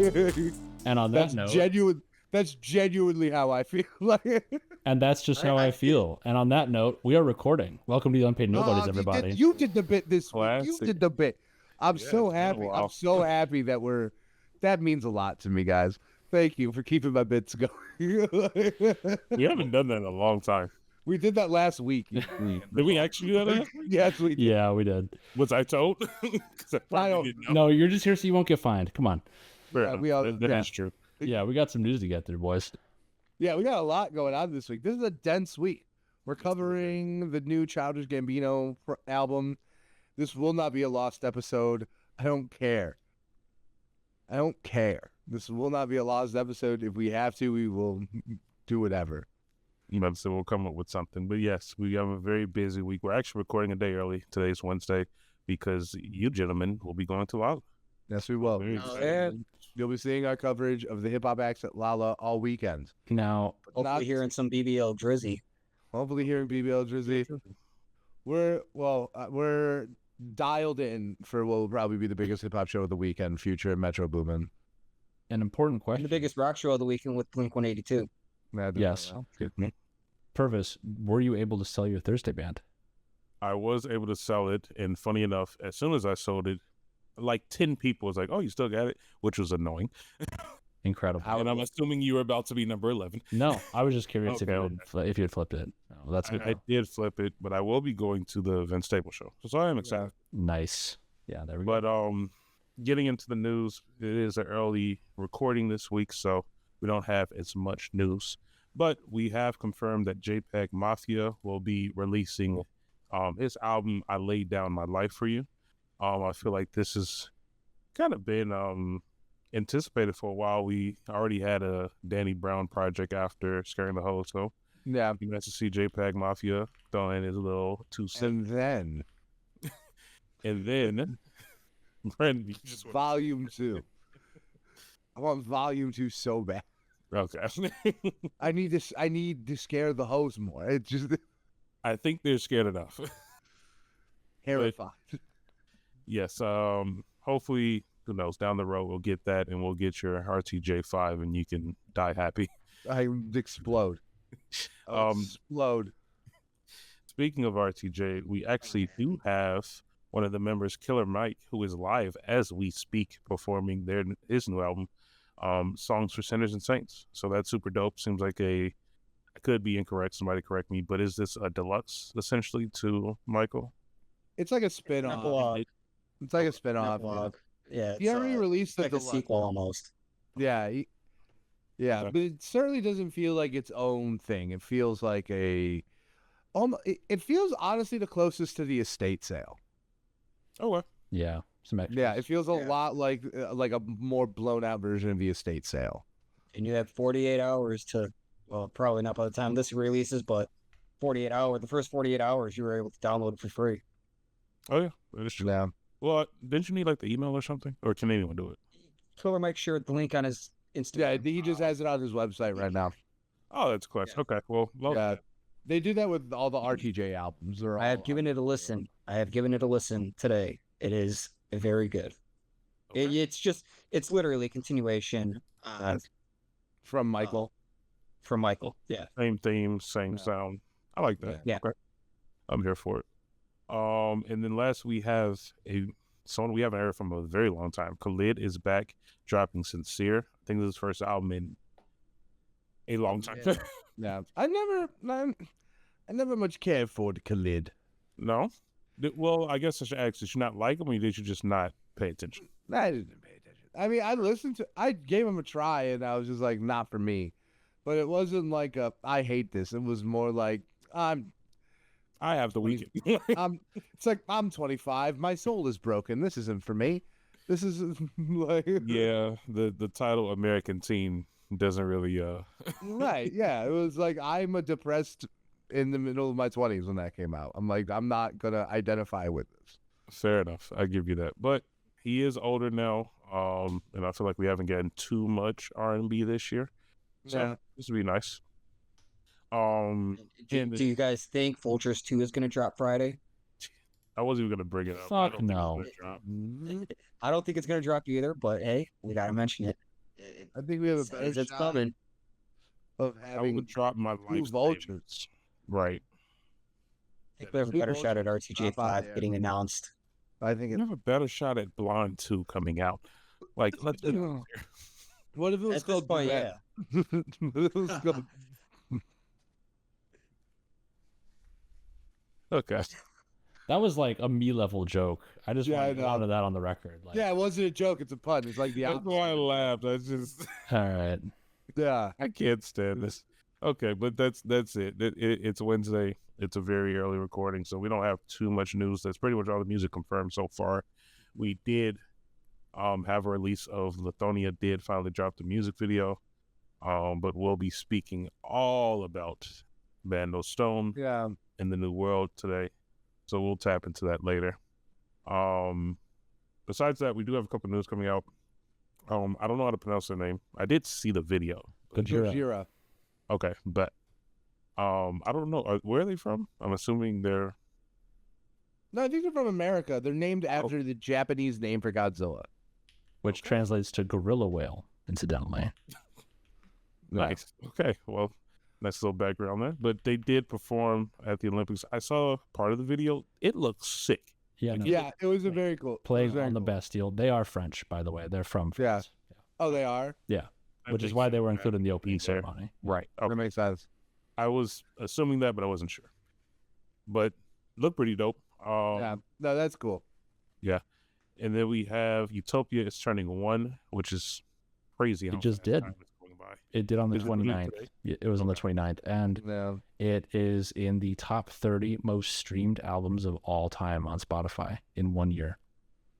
And on that note, That's genuinely how I feel. and that's just how I feel. And on that note, we are recording. Welcome to the Unpaid Nobodies, everybody. You did the bit this week. Classic. You did the bit. I'm so happy. Wow. I'm so happy that that means a lot to me, guys. Thank you for keeping my bits going. We haven't done that in a long time. We did that last week. Did we actually do that last week? Yes, we did. Yeah, we did. Was I told? 'Cause I probably don't- didn't know. No, you're just here so you won't get fined. Come on. Yeah, we all- that yeah. is true. Yeah, we got some news to get through, boys. Yeah, we got a lot going on this week. This is a dense week. We're covering the new Childish Gambino album. This will not be a lost episode. I don't care. This will not be a lost episode. If we have to, we will do whatever. So we'll come up with something. But yes, we have a very busy week. We're actually recording a day early. Today's Wednesday because you gentlemen will be going to Lala. Yes, we will. Very Oh, excited. And you'll be seeing our coverage of the hip hop acts at Lala all weekend. Now, Hopefully hearing some BBL Drizzy. Hopefully hearing BBL Drizzy. We're dialed in for what will probably be the biggest hip hop show of the weekend, Future Metro Boomin. an important And question. the biggest rock show of the weekend with Blink-182. Yes. Purvis, were you able to sell your Thursday band? I was able to sell it, and funny enough, as soon as I sold it, like 10 people was like, "Oh, you still got it," which was annoying. Incredible. And I'm assuming you were about to be number 11. No, I was just curious Okay. if you had flipped it. No, that's good. I did flip it, but I will be going to the Vince Staples show, so I am excited. Nice. Yeah, there we go. But getting into the news, it is an early recording this week, so we don't have as much news. But we have confirmed that JPEG Mafia will be releasing his album, I Laid Down My Life for You. I feel like this has kind of been anticipated for a while. We already had a Danny Brown project after Scaring the Hoes, so Yeah. you nice to see JPEG Mafia throwing his little 2 cents. And then And then, Brandon, you just Volume 2. I want Volume 2 so bad. okay. I need to scare the hoes more. It's just I think they're scared enough. terrifying. Yes. Hopefully, who knows? Down the road, we'll get that, and we'll get your RTJ5, and you can die happy. I explode. Explode. Speaking of RTJ, we actually do have one of the members, Killer Mike, who is live as we speak, performing his new album, Songs for Sinners and Saints. So that's super dope. Seems like I could be incorrect. Somebody correct me. But is this a deluxe, essentially, to Michael? It's like a spin-off. It's like a spin-off. Vlog. Yeah. He already released the like a deluxe. sequel almost. Yeah. Yeah, Okay. but it certainly doesn't feel like its own thing. It feels like it feels honestly the closest to the estate sale. Oh, well. Yeah, some extras. Yeah, it feels a lot like a more blown out version of the estate sale. And you have 48 hours to, well, probably not by the time this releases, but the first 48 hours, you were able to download it for free. Oh, yeah. That is true. Yeah. Well, didn't you need like the email or something? Or can anyone do it? Killer Mike shared the link on his Instagram. Yeah, I think he just has it on his website right now. Oh, that's clutch. Okay. Well, love Yeah. that. They do that with all the RTJ albums. I have given it a listen. Today. It is very good. Okay. It's literally a continuation from Michael. from Michael. Yeah. Same theme, same Yeah. sound. I like that. Yeah. Okay. I'm here for it. And then last we have someone we haven't heard from a very long time. Khalid is back dropping Sincere. I think this is his first album in a long time. Yeah. I never much cared for the Khalid. No? Well, I guess I should ask, did you not like him or did you just not pay attention? I didn't pay attention. I mean, I gave him a try and I was just like, not for me. But it wasn't like I hate this. It was more like, I have the weekend. it's like, I'm 25. My soul is broken. This isn't for me. This is like. Yeah, the title American Teen doesn't really Right. Yeah. It was like, I'm a depressed in the middle of my 20s when that came out. I'm like, I'm not going to identify with this. Fair enough. I give you that. But he is older now, and I feel like we haven't gotten too much R&B this year. So Yeah. this would be nice. Do you guys think Vultures 2 is going to drop Friday? I wasn't even going to bring it up. Fuck no. It's gonna drop. I don't think it's going to drop either, but hey, we got to mention it. I think we have a better It's shot coming. of I having would drop my two life vultures. savings. Right. I think we have a better shot at RTJ Stop out 5 there. getting announced. I think You it. have a better shot at Blonde 2 coming out. Like, let's get out there. What if it was At this called point, Duet? yeah. What if it was called- Okay. That was like a me level joke. I just Yeah, I wanted, know. wanted that on the record. Like, Yeah, it wasn't a joke. It's a pun. It's like the That's opposite. why I laughed. I just, all right. Yeah. I can't stand this. Okay, but that's it. It's Wednesday. It's a very early recording, so we don't have too much news. That's pretty much all the music confirmed so far. We did have a release of Lithonia did finally drop the music video, but we'll be speaking all about Bando Stone Yeah. in the New World today, so we'll tap into that later. Besides that, we do have a couple news coming out. I don't know how to pronounce their name. I did see the video. Gojira. Gojira. Okay, but I don't know. Where are they from? I'm assuming they're. No, I think they're from America. They're named after the Japanese name for Godzilla. Which translates to gorilla whale, incidentally. Nice. Okay. Well, nice little background there. But they did perform at the Olympics. I saw part of the video. It looks sick. Yeah, no, Yeah, it was a very cool. it was playing very on the cool. Bastille. They are French, by the way. They're from Yeah. France. Oh, they are? Which is why they were included in the opening there. ceremony. Right. That Okay. makes sense. I was assuming that, but I wasn't sure. But looked pretty dope. Yeah. No, that's cool. And then we have Utopia is turning 1, which is crazy. It how just fast did. time is going by. It did on the Is it 29th. today? It was on the Okay. 29th. And No. it is in the top 30 most streamed albums of all time on Spotify in 1 year.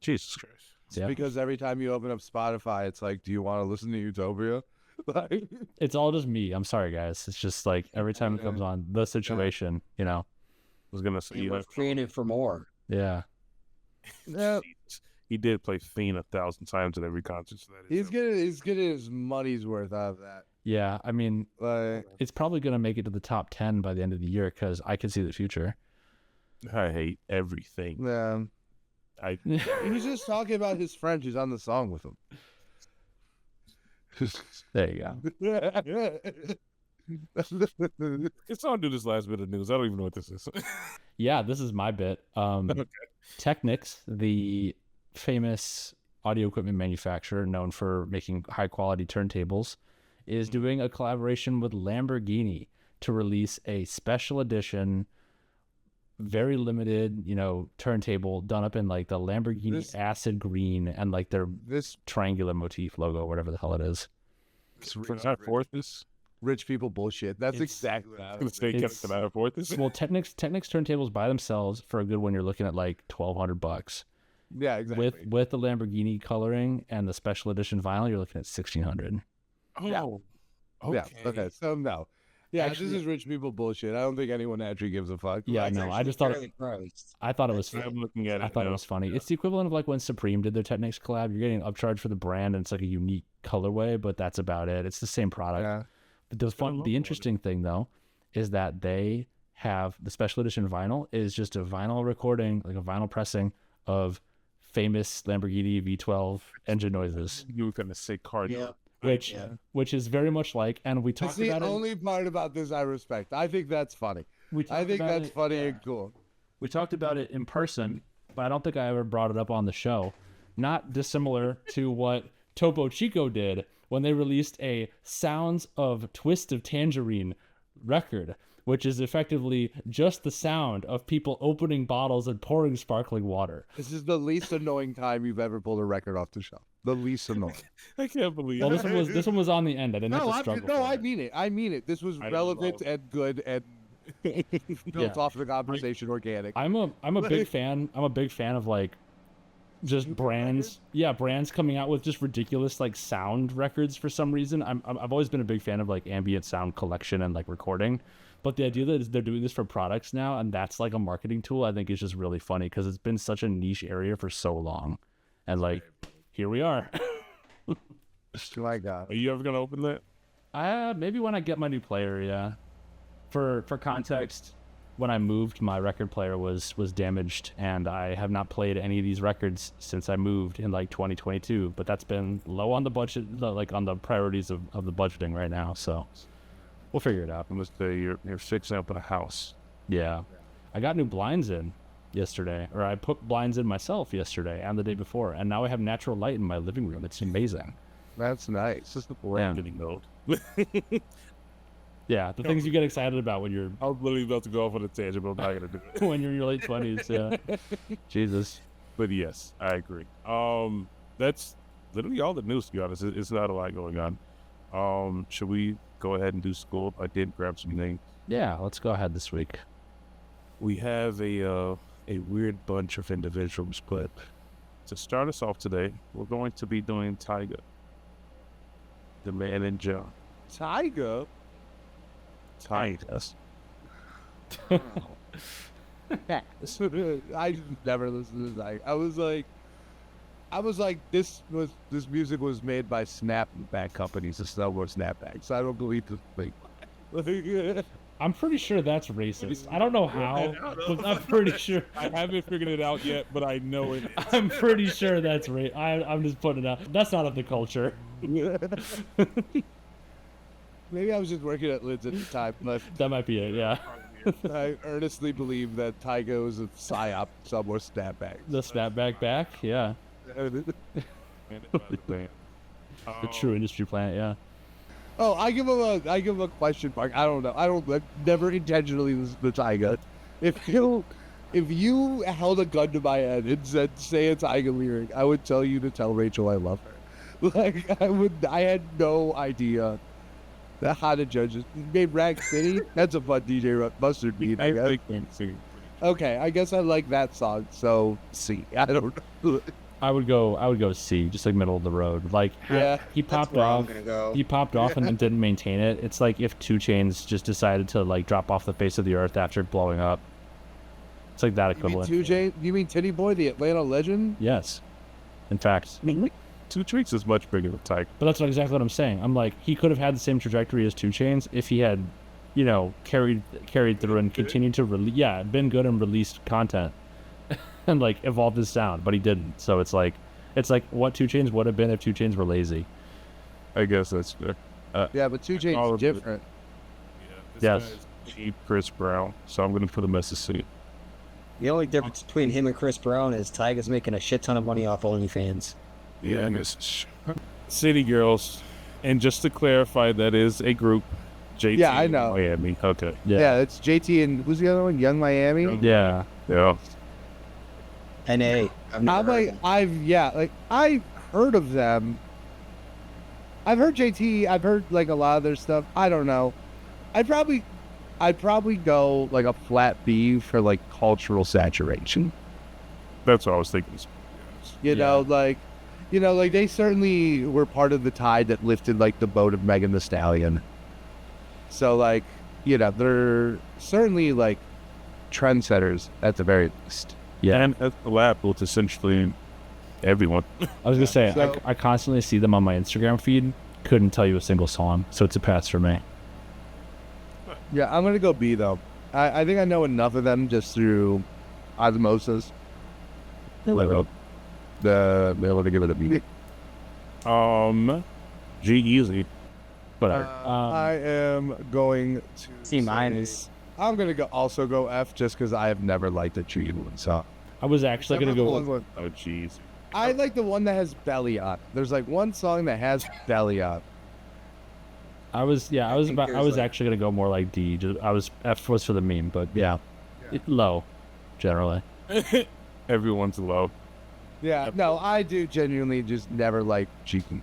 Jesus Christ. Yeah. Because every time you open up Spotify, it's like, do you want to listen to Utopia? Like, It's all just me. I'm sorry, guys. It's just like every time it comes on, the situation, you know. I was gonna say You you were have created for more. Yeah. yeah, he did play Fiend 1,000 times at every concert. So that is he's getting his money's worth out of that. Yeah. I mean, Like, it's probably going to make it to the top 10 by the end of the year because I could see the future. I hate everything. yeah. I He's just talking about his friend who's on the song with him. There you go. Can someone do this last bit of news? I don't even know what this is. Yeah, this is my bit. Technics, the famous audio equipment manufacturer known for making high quality turntables, is doing a collaboration with Lamborghini to release a special edition, very limited, turntable done up in like the Lamborghini This- acid green and like their This triangular motif logo, whatever the hell it is. Can I afford this? rich people bullshit. That's It's- exactly what I Can was thinking. can I afford this? Well, Technics turntables by themselves for a good one, you're looking at like $1,200. Yeah, exactly. With the Lamborghini coloring and the special edition vinyl, you're looking at $1,600. yeah. Oh, Yeah. Okay. So no. Yeah, Actually- this is rich people bullshit. I don't think anyone actually gives a fuck. Yeah, Like, no, I Actually just thought fairly priced. I thought it was I'm looking at it. I thought it now. was funny. It's the equivalent of like when Supreme did their Technics collab. You're getting upcharged for the brand and it's like a unique colorway, but that's about it. It's the same product. Yeah. But the interesting thing though is that they have the special edition vinyl is just a vinyl recording, like a vinyl pressing of famous Lamborghini V12 engine noises, You were gonna say card. Yeah. which is very much like, and we That's talked the about it. only part about this I respect. I think that's funny. We talked I think about that's it- funny and cool. We talked about it in person, but I don't think I ever brought it up on the show. Not dissimilar to what Topo Chico did when they released a Sounds of Twist of Tangerine record, which is effectively just the sound of people opening bottles and pouring sparkling water. This is the least annoying time you've ever pulled a record off the shelf. The least annoying. I can't believe. Well, it. this one was on the end. I didn't have to struggle. for I it. mean it. I mean it. This was I relevant love- and good and built off the conversation, organic. I'm a big fan. I'm a big fan of like just brands. Yeah, brands coming out with just ridiculous like sound records for some reason. I've always been a big fan of like ambient sound collection and like recording. But the idea that they're doing this for products now and that's like a marketing tool, I think is just really funny because it's been such a niche area for so long. And like here we are. My God. Are you ever gonna open that? Maybe when I get my new player, yeah. For context, when I moved, my record player was damaged, and I have not played any of these records since I moved in like 2022. But that's been low on the budget, like on the priorities of the budgeting right now. So we'll figure it out. Unless you're fixing up a house. Yeah, I got new blinds in yesterday, or I put blinds in myself yesterday and the day before, and now I have natural light in my living room. It's amazing. That's nice. Just the Yeah. getting old. Yeah, the things you get excited about when you're I was literally about to go off on a tangent, but I'm not gonna do it. when you're in your late 20s. Yeah, Jesus. But yes, I agree. That's literally all the news. To be honest, it's not a lot going on. Should we go ahead and do school? I did grab some names. Yeah, let's go ahead this week. We have a weird bunch of individuals, but to start us off today, we're going to be doing Tyga, the man in John. Tyga. Tyga. I just never listened to Tyga. I was like, this music was made by snapback companies to sell more snapbacks. I don't believe this thing. I'm pretty sure that's racist. I don't know how, but I'm pretty sure. I haven't figured it out yet, but I know it is. I'm pretty sure that's racist. I'm just putting it out. That's not of the culture. Maybe I was just working at Lids at the time, but That might be it. Yeah, I earnestly believe that Tyga was a psyop to sell more snapbacks. the snapback back. Yeah, the true industry plant. Yeah. Oh, I give him a question mark. I don't know. I've never intentionally listened to Tyga. If you held a gun to my head and said, say a Tyga lyric, I would tell you to tell Rachel I love her. Like, I had no idea how to judge it. He made Rag City. That's a fun DJ Mustard beat, I guess. Okay, I guess I like that song, so C. I don't know. I would go C, just like middle of the road. Like Yeah, he That's popped where I'm off. gonna go. He popped off and then didn't maintain it. It's like if 2 Chainz just decided to like drop off the face of the earth after blowing up. It's like that You mean equivalent. 2J? You mean Titty Boy, the Atlanta legend? Yes. In fact. 2 Chainz is much bigger than Tyga. But that's not exactly what I'm saying. I'm like, he could have had the same trajectory as 2 Chainz if he had, carried through and continued to been good and released content and like evolved his sound, but he didn't. So it's like what 2 Chainz would have been if 2 Chainz were lazy. I guess that's fair. Yeah, but 2 all Chainz of is it. different. Yes. Cheap Chris Brown, so I'm gonna put him as a C. The only difference between him and Chris Brown is Tyga's making a shit ton of money off OnlyFans. Yeah, I guess. City Girls, and just to clarify, that is a group. JT Yeah, I know. Miami. Okay. Yeah, it's JT and who's the other one? Young Miami. Yeah. Yeah. NA. I've heard of them. I've heard JT. I've heard like a lot of their stuff. I don't know. I'd probably go like a flat B for like cultural saturation. That's what I was thinking. You know, like they certainly were part of the tide that lifted like the boat of Megan Thee Stallion. So like, they're certainly like trendsetters at the very least. Yeah. And at the lab with essentially everyone. I was gonna say So- I constantly see them on my Instagram feed. Couldn't tell you a single song, so it's a pass for me. Yeah, I'm gonna go B though. I think I know enough of them just through osmosis. The be able to give it a B. G-Eazy. Whatever. I am going to C say- minus. I'm gonna also go F just because I have never liked a Tree one song. I was actually gonna go. Oh, jeez. I like the one that has belly on. There's like one song that has belly on. I was think there's, like- actually gonna go more like D. F was for the meme, but yeah. Low, generally. Everyone's low. Yeah, no, I do genuinely just never like cheeky.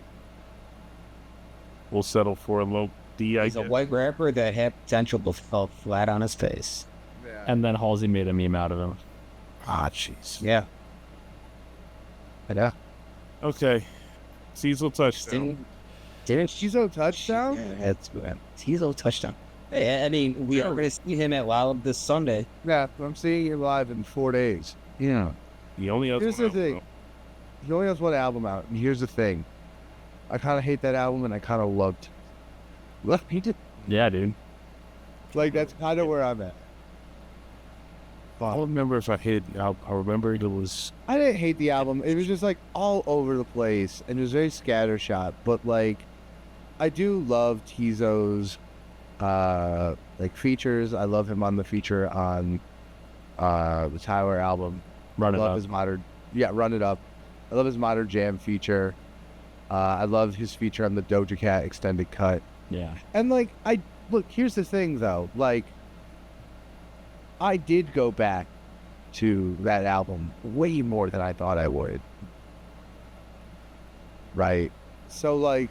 We'll settle for a low D, I He's a guess. white rapper that had potential but fell flat on his face. And then Halsey made a meme out of him. Ah, jeez. Yeah. Yeah. Okay. Cecil touchdown. Didn't She's a touchdown? Yeah, that's good. He's touchdown. Hey, I mean, we are going to see him at Loud this Sunday. Yeah, I'm seeing it live in 4 days. Yeah. The only other Here's one the thing. He only has one album out, and here's the thing. I kind of hate that album, and I kind of loved. Look, he did. Yeah, dude. Like that's kind of where I'm at. I don't remember if I hit. I remember it was. I didn't hate the album. It was just like all over the place and it was very scattershot. But like, I do love Tizo's like features. I love him on the feature on the Tyler album. Run I It love Up. his modern. Yeah, Run It Up. I love his Modern Jam feature. I love his feature on the Doja Cat extended cut. Yeah. And like, look, here's the thing though. Like, I did go back to that album way more than I thought I would. Right. So like,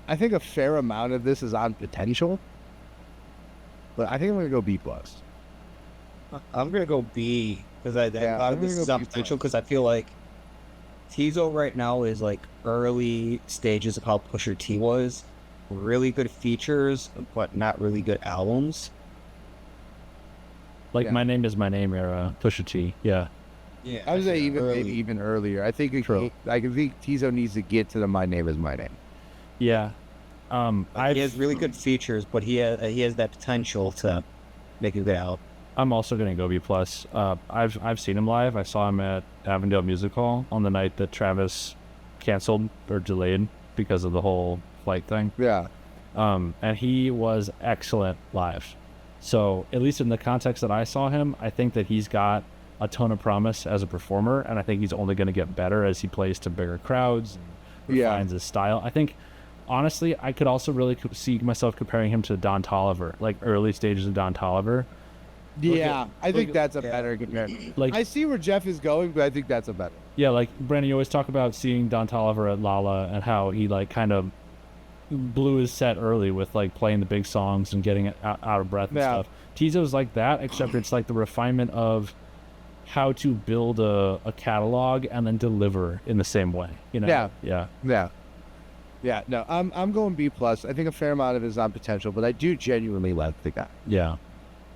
I think a fair amount of this is on potential, but I think I'm gonna go B plus. I'm gonna go B because I Yeah, a lot I'm of this gonna is go on B+. potential because I feel like Tizo right now is like early stages of how Pusha T was. Really good features, but not really good albums. Like Yeah. My Name Is My Name era, Pusha T. Yeah. Yeah, I would say feel maybe even earlier. I think True. I think Tizo needs to get to the My Name Is My Name. Yeah. He has really good features, but he has that potential to make a good album. I'm also gonna go B plus. I've seen him live. I saw him at Avondale Music Hall on the night that Travis canceled or delayed because of the whole flight thing. Yeah. And he was excellent live. So at least in the context that I saw him, I think that he's got a ton of promise as a performer, and I think he's only going to get better as he plays to bigger crowds and Yeah. refines his style. I think, honestly, I could also really see myself comparing him to Don Toliver, like early stages of Don Toliver. Yeah. I think that's a yeah. better comparison. Like, I see where Jeff is going, but I think that's a better. yeah, like Brandon, you always talk about seeing Don Toliver at Lala and how he like kind of blew his set early with like playing the big songs and getting it out of breath and Yeah. stuff. Tizo's like that, except it's like the refinement of how to build a catalog and then deliver in the same way. You know? Yeah. Yeah. Yeah. Yeah. No, I'm going B plus. I think a fair amount of it is on potential, but I do genuinely like the guy. Yeah.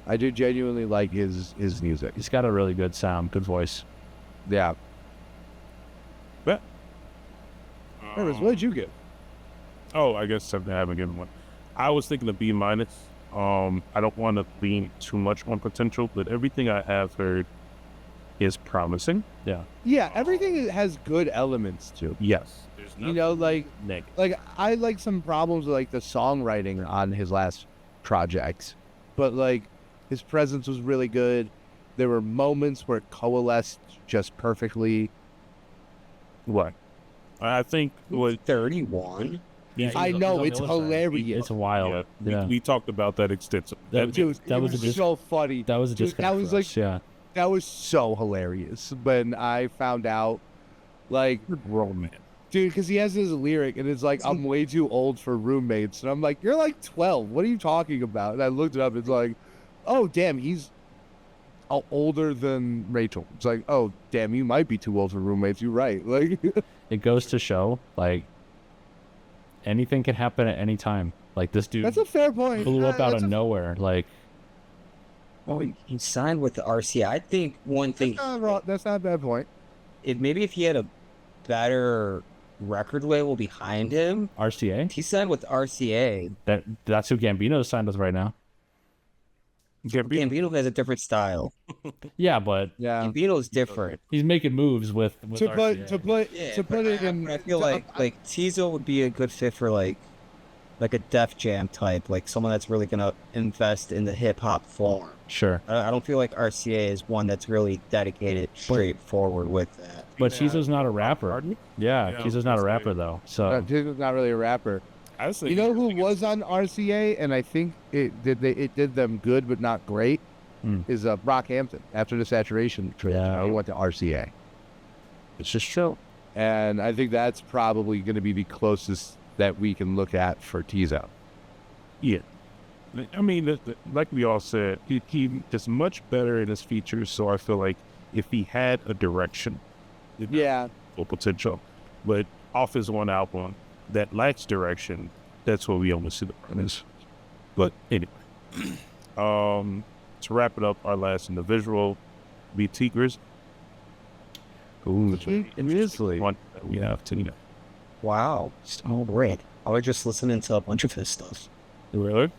I do genuinely like his music. He's got a really good sound, good voice. Yeah. But, Purvis, what did you give? Oh, I guess I haven't given one. I was thinking of B minus. I don't want to lean too much on potential, but everything I have heard is promising. Yeah. Yeah, everything has good elements to it. Yes. There's You know, like negative. I like some problems with like the songwriting on his last project, but like his presence was really good. There were moments where it coalesced just perfectly. What? I think what 31. Yeah, I know, it's It's hilarious. wild. Yeah. we talked about that extensively. That- Dude, that it was was a so funny. That was a Dude, disconnect. that was for like us, yeah. that was so hilarious when I found out, like, grown man. dude, because he has his lyric and it's like, I'm way too old for roommates. And I'm like, you're like 12. What are you talking about? And I looked it up. It's like, oh, damn, he's older than Rachel. It's like, oh, damn, you might be too old for roommates. You're right. Like, It goes to show, like, anything can happen at any time. Like, this dude that's a fair point. blew up out That's of nowhere. Like, Oh, he signed with the RCA. I think one thing, That's not a bad point. maybe if he had a better record label behind him, RCA, he signed with RCA. that's who Gambino's signed with right now. Gambino has a different style. Yeah, but Yeah. Gambino's different. he's making moves with To RCA. put it in, I feel like Tizo would be a good fit for like a Def Jam type, like someone that's really gonna invest in the hip hop form. Sure. I don't feel like RCA is one that's really dedicated straightforward with that. But Tizo's not a rapper. Pardon me? Yeah, Yeah, Tizo's not a that's rapper, right. though. So, Tizo's not really a rapper. I was You know who was on RCA, and I think it did them good, but not great, is Brockhampton. After the Saturation trip, Yeah. he went to RCA, it's just chill. and I think that's probably going to be the closest that we can look at for Tizo. Yeah. I mean, like we all said, he is much better in his features, so I feel like if he had a direction, Yeah, full potential. But off his one album that lacks direction, that's where we almost see the premise. But anyway, to wrap it up, our last individual, BT Grizz. Ooh, seriously. One that we have to, Wow, so great. I was just listening to a bunch of his stuff. really?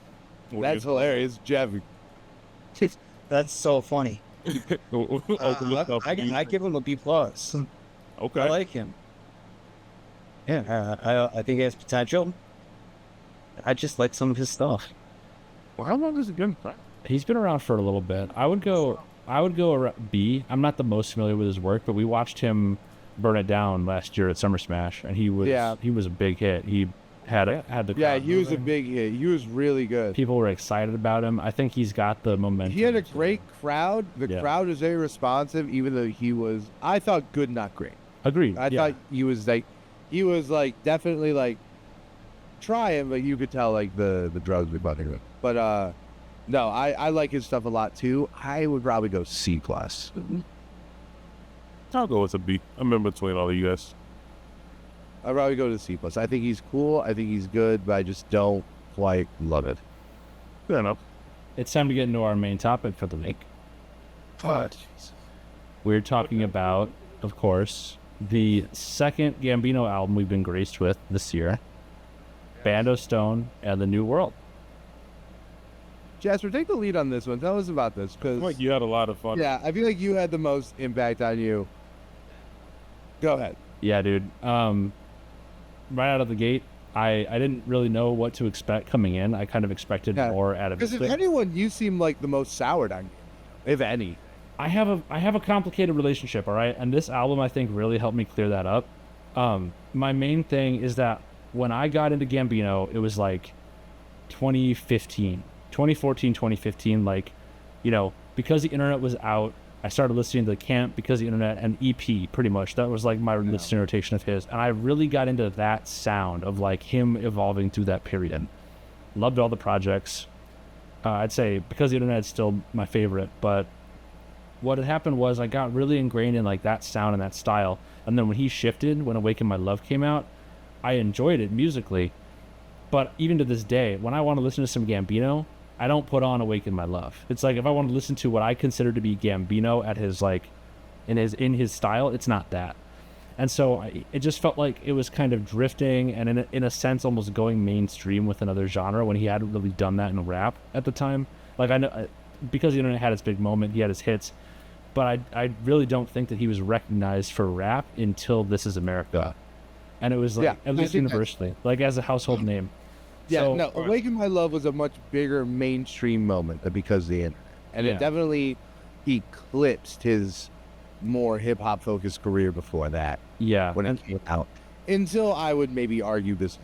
that's hilarious, Jeff. That's so funny. Open yourself. I give him a B plus. Okay. I like him. Yeah, I think he has potential. I just like some of his stuff. Well, how long has it been? He's been around for a little bit. I would go B. I'm not the most familiar with his work, but we watched him burn it down last year at Summer Smash, and he was a big hit. He had the crowd he was a moving. big hit. He was really good. People were excited about him. I think he's got the momentum. He had a great crowd. The Yeah. crowd was very responsive, even though he was, I thought, good, not great. Agreed. I thought he was definitely like trying, but you could tell like the drugs were bugging him. But no, I like his stuff a lot too. I would probably go C plus. I'll go with a B. I'm in between all of you guys. I'd probably go to C plus. I think he's cool. I think he's good, but I just don't quite love it. Fair enough. It's time to get into our main topic for the week. But We're talking about, of course, the second Gambino album we've been graced with this year, Bando Stone and the New World. Jasper, take the lead on this one. Tell us about this, because like you had a lot of fun. yeah, I feel like you had the most impact on you. Go ahead. Yeah, dude. Right out of the gate, I didn't really know what to expect coming in. I kind of expected more out of Because if it. anyone, you seem like the most soured on you, if any. I have a complicated relationship, all right? And this album, I think, really helped me clear that up. My main thing is that when I got into Gambino, it was like 2014, 2015, like, you know, because the internet was out, I started listening to the Camp, Because the Internet, and EP, pretty much. That was like my listening rotation of his. And I really got into that sound of like him evolving through that period. Loved all the projects. I'd say Because the Internet is still my favorite, but what had happened was I got really ingrained in like that sound and that style. And then when he shifted, when Awaken My Love came out, I enjoyed it musically. But even to this day, when I want to listen to some Gambino, I don't put on Awaken My Love. It's like if I want to listen to what I consider to be Gambino at his like in his style, it's not that. And so it just felt like it was kind of drifting and in a sense almost going mainstream with another genre when he hadn't really done that in rap at the time. Like I know Because the Internet had its big moment, he had his hits, but I really don't think that he was recognized for rap until This Is America. And it was like, at least universally, like as a household name. Yeah, So- no, Awaken My Love was a much bigger mainstream moment than Because of the Internet. And Yeah. it definitely eclipsed his more hip-hop focused career before that, Yeah. when it came out. Until I would maybe argue this.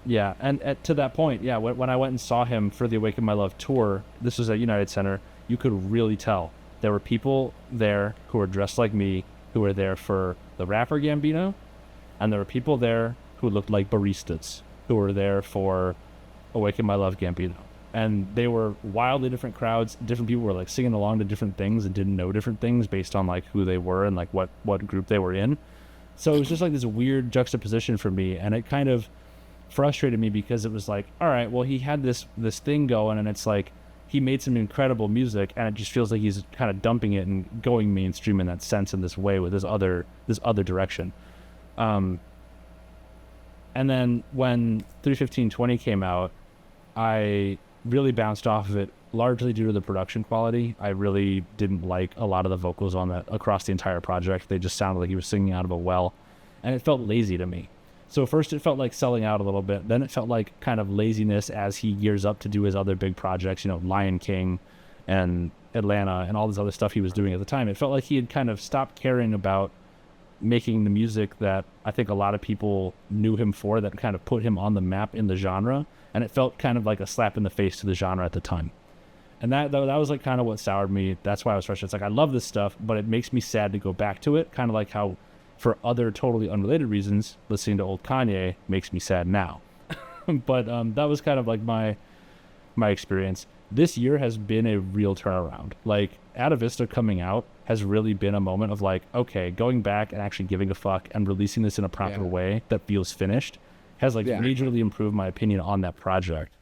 Yeah, and to that point, yeah, when I went and saw him for the Awaken My Love tour, this was at United Center, you could really tell. There were people there who were dressed like me, who were there for the rapper Gambino, and there were people there who looked like baristas, who were there for Awaken My Love Gambino. And they were wildly different crowds. Different people were like singing along to different things and didn't know different things based on like who they were and like what group they were in. So it was just like this weird juxtaposition for me, and it kind of frustrated me because it was like, all right, well, he had this thing going, and it's like he made some incredible music, and it just feels like he's kind of dumping it and going mainstream in that sense, in this way, with this other direction. And then when 31520 came out, I really bounced off of it, largely due to the production quality. I really didn't like a lot of the vocals on that across the entire project. They just sounded like he was singing out of a well, and it felt lazy to me. So first it felt like selling out a little bit. Then it felt like kind of laziness as he gears up to do his other big projects, you know, Lion King and Atlanta and all this other stuff he was doing at the time. It felt like he had kind of stopped caring about making the music that I think a lot of people knew him for, that kind of put him on the map in the genre. And it felt kind of like a slap in the face to the genre at the time. And that was like kind of what soured me. That's why I was frustrated. It's like, I love this stuff, but it makes me sad to go back to it. Kind of like how, for other totally unrelated reasons, listening to old Kanye makes me sad now. But that was kind of like my experience. This year has been a real turnaround. Like, Atavista coming out has really been a moment of like, okay, going back and actually giving a fuck and releasing this in a proper way that feels finished has like majorly improved my opinion on that project.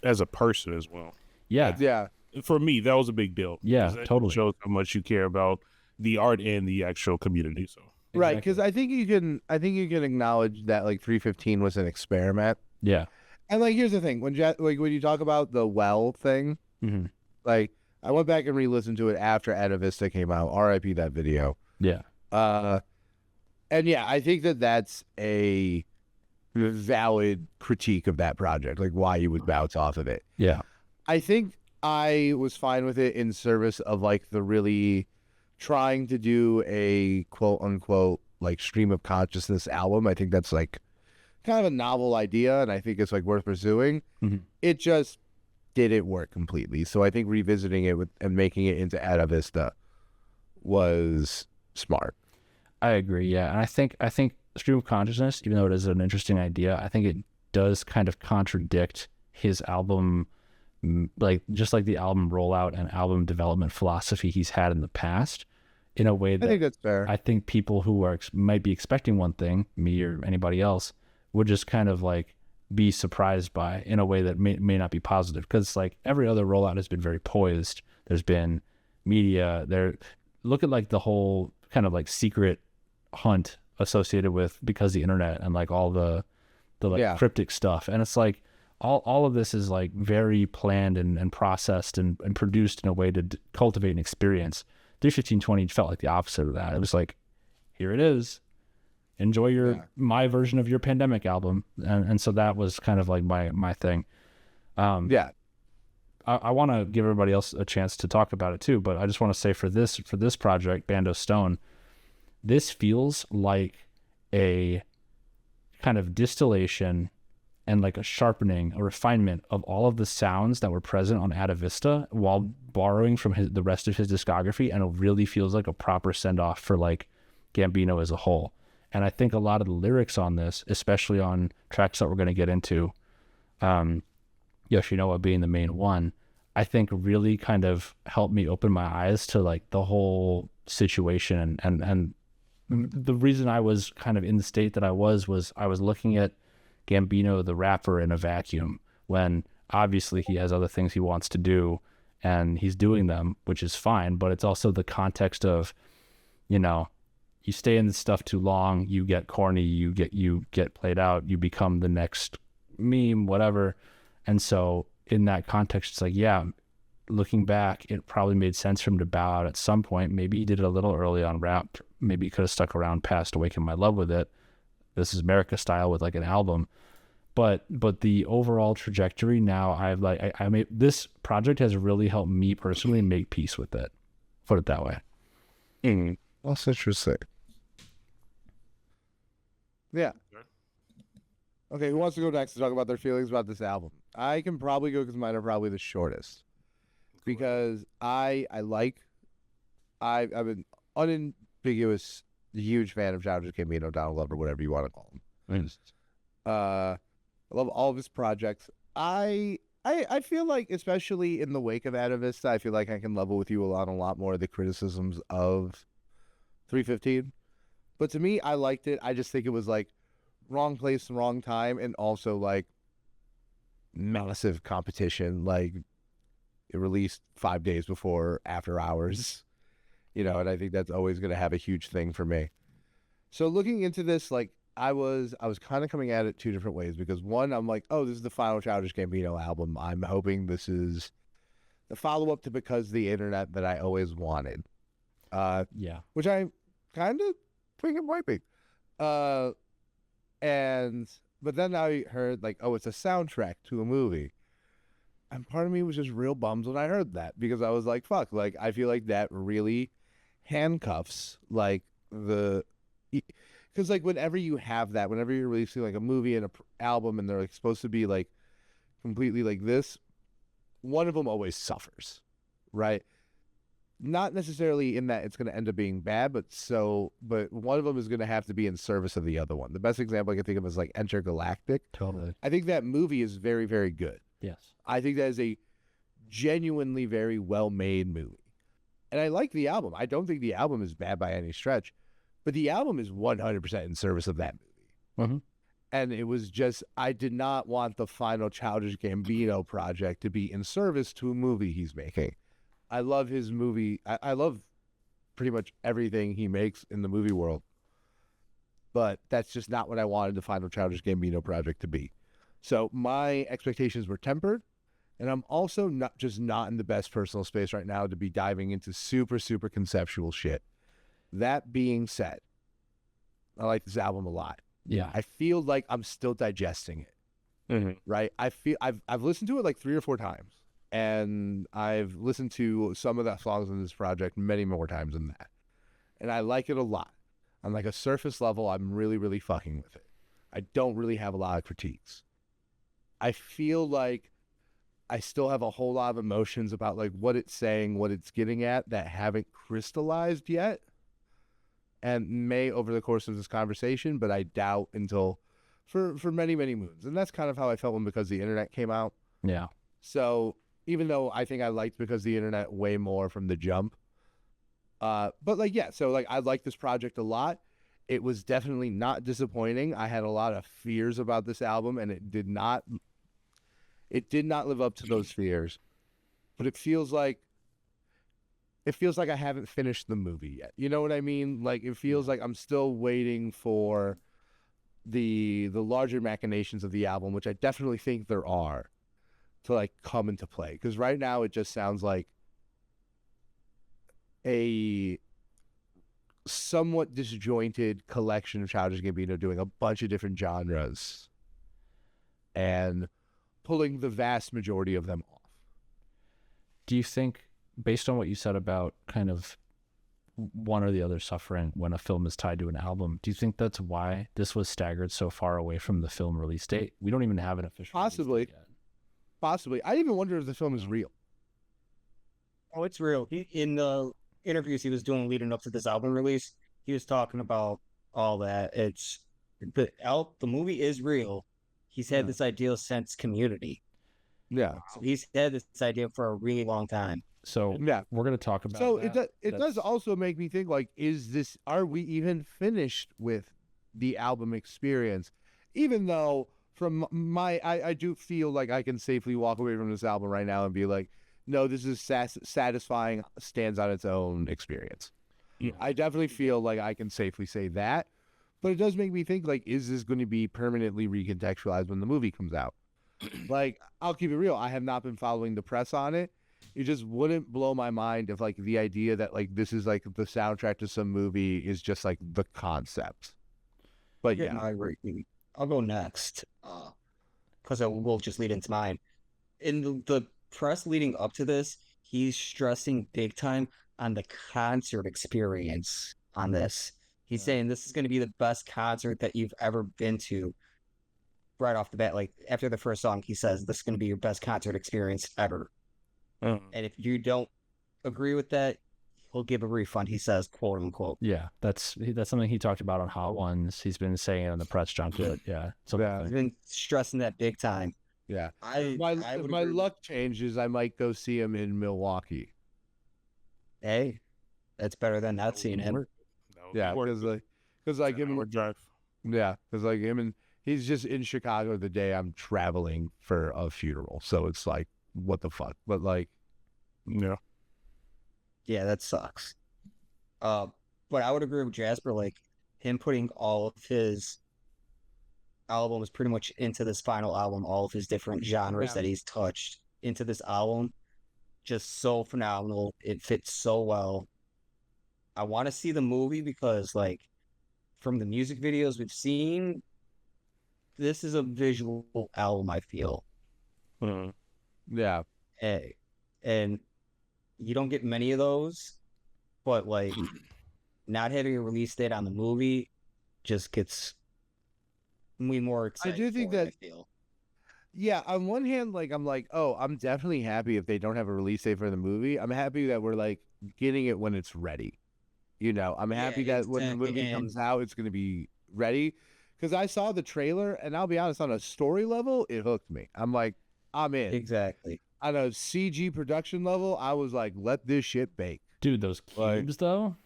As a person as well. Yeah. Yeah. For me, that was a big deal. Yeah, 'Cause that totally. shows how much you care about the art and the actual community. So Right, because I think you can acknowledge that like 315 was an experiment. Yeah. And like, here's the thing: when you talk about the well thing, Mm-hmm. like I went back and re-listened to it after Ada Vista came out. R.I.P. that video. Yeah. And yeah, I think that that's a valid critique of that project, like why you would bounce off of it. Yeah. I think I was fine with it in service of like the really trying to do a quote unquote like stream of consciousness album. I think that's like kind of a novel idea, and I think it's like worth pursuing. Mm-hmm. It just didn't work completely. So I think revisiting it and making it into Ada Vista was smart. I agree. Yeah. And I think stream of consciousness, even though it is an interesting idea, I think it does kind of contradict his album, like just like the album rollout and album development philosophy he's had in the past, in a way that I think that's fair. I think people who are might be expecting one thing, me or anybody else, would just kind of like be surprised by in a way that may not be positive. Because like every other rollout has been very poised. There's been media there. Look at like the whole kind of like secret hunt associated with because the internet and like all the like cryptic stuff. And it's like all of this is like very planned and processed and produced in a way to cultivate an experience. 31520 felt like the opposite of that. It was like, here it is. Enjoy my version of your pandemic album. And so that was kind of like my thing. I want to give everybody else a chance to talk about it too, but I just want to say for this project, Bando Stone, this feels like a kind of distillation and like a sharpening, a refinement of all of the sounds that were present on Ada Vista while borrowing from the rest of his discography. And it really feels like a proper send off for like Gambino as a whole. And I think a lot of the lyrics on this, especially on tracks that we're going to get into, Yoshinoa being the main one, I think really kind of helped me open my eyes to like the whole situation. And the reason I was kind of in the state that I was I was looking at Gambino, the rapper, in a vacuum, when obviously he has other things he wants to do and he's doing them, which is fine. But it's also the context of, you know, you stay in this stuff too long, you get corny, you get played out, you become the next meme, whatever. And so in that context, it's like, yeah, looking back, it probably made sense for him to bow out at some point. Maybe he did it a little early on rap. Maybe he could have stuck around past Awaken My Love with it. This is America style with like an album. But the overall trajectory now, I made this project has really helped me personally make peace with it. Put it that way. That's interesting. Yeah. Okay, who wants to go next to talk about their feelings about this album? I can probably go because mine are probably the shortest. Because I'm an unambiguous huge fan of Childish Gambino, Donald Glover, whatever you want to call him. I love all of his projects. I feel like, especially in the wake of Ada Vista, I feel like I can level with you on a lot more of the criticisms of 315. But to me, I liked it. I just think it was like wrong place, wrong time, and also like massive competition. Like it released 5 days before After Hours, you know, and I think that's always going to have a huge thing for me. So looking into this, like I was kind of coming at it two different ways, because one, I'm like, oh, this is the final Childish Gambino album. I'm hoping this is the follow-up to Because the Internet that I always wanted. Which I kind of think it might be. But then I heard like, oh, it's a soundtrack to a movie. And part of me was just real bummed when I heard that, because I was like, fuck, like I feel like that really handcuffs like because like whenever you have that, whenever you're releasing like a movie and an album and they're like supposed to be like completely like this, one of them always suffers, right? Not necessarily in that it's going to end up being bad, but one of them is going to have to be in service of the other one. The best example I can think of is like Intergalactic. Totally. I think that movie is very, very good. Yes. I think that is a genuinely very well-made movie. And I like the album. I don't think the album is bad by any stretch, but the album is 100% in service of that movie. Mm-hmm. And it was just, I did not want the final Childish Gambino project to be in service to a movie he's making. I love his movie. I love pretty much everything he makes in the movie world. But that's just not what I wanted the final Childish Gambino project to be. So my expectations were tempered. And I'm also not in the best personal space right now to be diving into super, super conceptual shit. That being said, I like this album a lot. Yeah. I feel like I'm still digesting it. Right? I've listened to it like 3 or 4 times. And I've listened to some of the songs in this project many more times than that. And I like it a lot. On like a surface level, I'm really, really fucking with it. I don't really have a lot of critiques. I feel like I still have a whole lot of emotions about like what it's saying, what it's getting at that haven't crystallized yet. And may over the course of this conversation, but I doubt until for many, many moons. And that's kind of how I felt when Because the Internet came out. Yeah. So even though I think I liked Because the Internet way more from the jump. But like, yeah, so like I like this project a lot. It was definitely not disappointing. I had a lot of fears about this album and it did not live up to those fears. But it feels like I haven't finished the movie yet. You know what I mean? Like it feels like I'm still waiting for the larger machinations of the album, which I definitely think there are, to like come into play. Because right now it just sounds like a somewhat disjointed collection of Childish Gambino doing a bunch of different genres and pulling the vast majority of them off. Do you think, based on what you said about kind of one or the other suffering when a film is tied to an album, do you think that's why this was staggered so far away from the film release date? We don't even have an official Possibly. release date yet. Possibly. I even wonder if the film is real. Oh, it's real. In the interviews he was doing leading up to this album release, he was talking about all that. It's the movie is real. He's had this idea since Community. Yeah. So he's had this idea for a really long time. So Yeah. we're going to talk about So that. it does also make me think, like, are we even finished with the album experience? Even though from I do feel like I can safely walk away from this album right now and be like, no, this is satisfying, stands on its own experience. Yeah. I definitely feel like I can safely say that, but it does make me think, like, is this going to be permanently recontextualized when the movie comes out? Like, I'll keep it real. I have not been following the press on it. It just wouldn't blow my mind if, like, the idea that, like, this is, like, the soundtrack to some movie is just, like, the concept. But, yeah. I'll go next, because it will just lead into mine. In the press leading up to this, he's stressing big time on the concert experience on this. He's saying this is going to be the best concert that you've ever been to. Right off the bat, like after the first song, he says this is going to be your best concert experience ever. And if you don't agree with that, he'll give a refund. He says, quote unquote. Yeah, that's something he talked about on Hot Ones. He's been saying it on the press junket. Yeah, so He's been stressing that big time. Yeah. If my luck changes, I might go see him in Milwaukee. Hey, that's better than not seeing him. Yeah, because like him, drive. yeah, because like him and he's just in Chicago the day I'm traveling for a funeral, so it's like, what the fuck? But like, Yeah. Yeah, that sucks. But I would agree with Jasper, like him putting all of his albums pretty much into this final album, all of his different genres that he's touched into this album, just so phenomenal. It fits so well. I want to see the movie because, like, from the music videos we've seen, this is a visual album, I feel. yeah, And you don't get many of those, but like not having a release date on the movie just gets me more excited. I do think for it, that. I feel. Yeah, on one hand, like I'm like, oh, I'm definitely happy if they don't have a release date for the movie. I'm happy that we're like getting it when it's ready. You know, I'm happy that when the movie comes out, it's going to be ready. Because I saw the trailer, and I'll be honest, on a story level, it hooked me. I'm like, I'm in. Exactly. On a CG production level, I was like, let this shit bake. dude, those cubes though,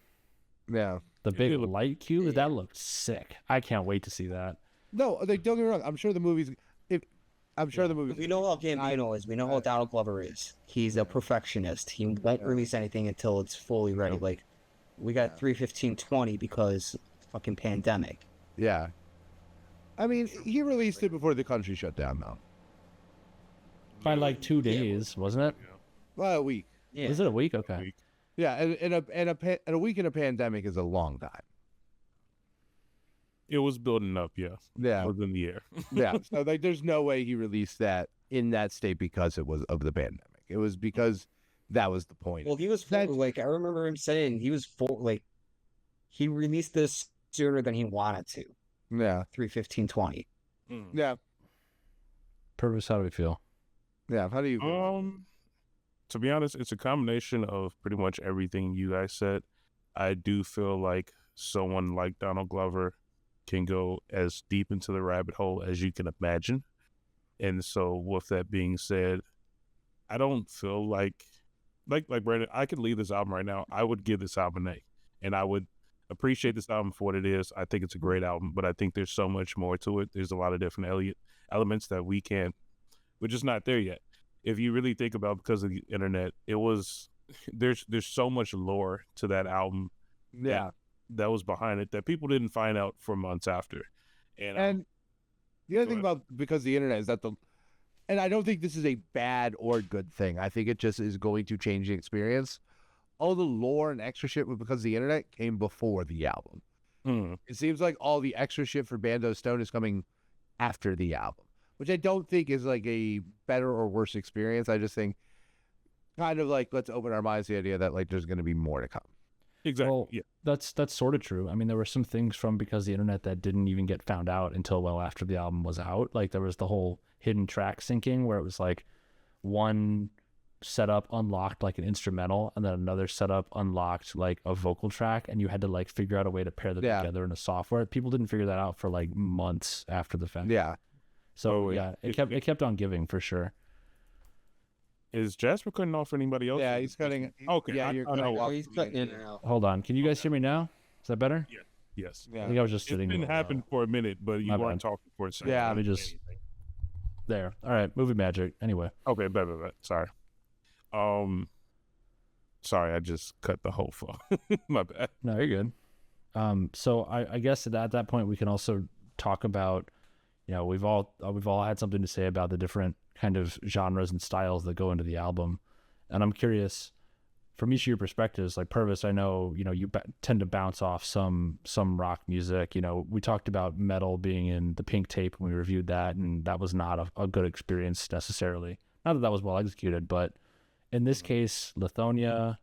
Yeah. the big light cubes, that looked sick. I can't wait to see that. No, like, don't get me wrong. I'm sure the movie's. We know how Gambino is. We know how Donald Glover is. He's a perfectionist. He won't release anything until it's fully ready. Like, we got 3/15/20 because fucking pandemic. Yeah. I mean, he released it before the country shut down, though. by like 2 days, wasn't it? Well, a week. Yeah. Was it a week? Okay. Week. Yeah, and a week in a pandemic is a long time. It was building up, yeah. Yeah, It was in the air. yeah. So like, there's no way he released that in that state because it was of the pandemic. It was because that was the point. Well, he was like, I remember him saying he released this sooner than he wanted to. Yeah, 3/15/20. yeah, Purvis, how do we feel? yeah. How do you? To be honest, it's a combination of pretty much everything you guys said. I do feel like someone like Donald Glover can go as deep into the rabbit hole as you can imagine. And so with that being said, I don't feel like Brandon, I could leave this album right now. I would give this album an A. And I would appreciate this album for what it is. I think it's a great album, but I think there's so much more to it. There's a lot of different elements that we're just not there yet. If you really think about, because of the internet, there's so much lore to that album. Yeah, that was behind it that people didn't find out for months after. And the other thing about because of the internet is that and I don't think this is a bad or good thing. I think it just is going to change the experience. All the lore and extra shit because of the internet came before the album. It seems like all the extra shit for Bando Stone is coming after the album, which I don't think is like a better or worse experience. I just think kind of like, let's open our minds to the idea that like there's going to be more to come. exactly. Well, Yeah. that's sort of true. I mean, there were some things from because of the internet that didn't even get found out until well after the album was out. Like there was the whole hidden track syncing where it was like one setup unlocked like an instrumental and then another setup unlocked like a vocal track, and you had to like figure out a way to pair them together in a software. People didn't figure that out for like months after the fact. Yeah. So it kept on giving for sure. Is Jasper cutting off for anybody else? Yeah, he's cutting. Okay. Yeah, you're cutting. Oh, he's cutting in and out. Hold on. Can you guys hear me now? Is that better? Yes. I think I was just It's sitting been there. happening for a minute, but you My weren't bad. talking for a second. Yeah. Let me just there. All right, movie magic. Anyway. Okay, bet. Sorry. Sorry, I just cut the whole phone. My bad. No, you're good. So I guess at that point we can also talk about, you know, we've all had something to say about the different kind of genres and styles that go into the album, and I'm curious, from each of your perspectives, like Purvis, I know you tend to bounce off some rock music. You know, we talked about metal being in the Pink Tape when we reviewed that, and that was not a good experience necessarily. Not that that was well executed, but in this case, Lithonia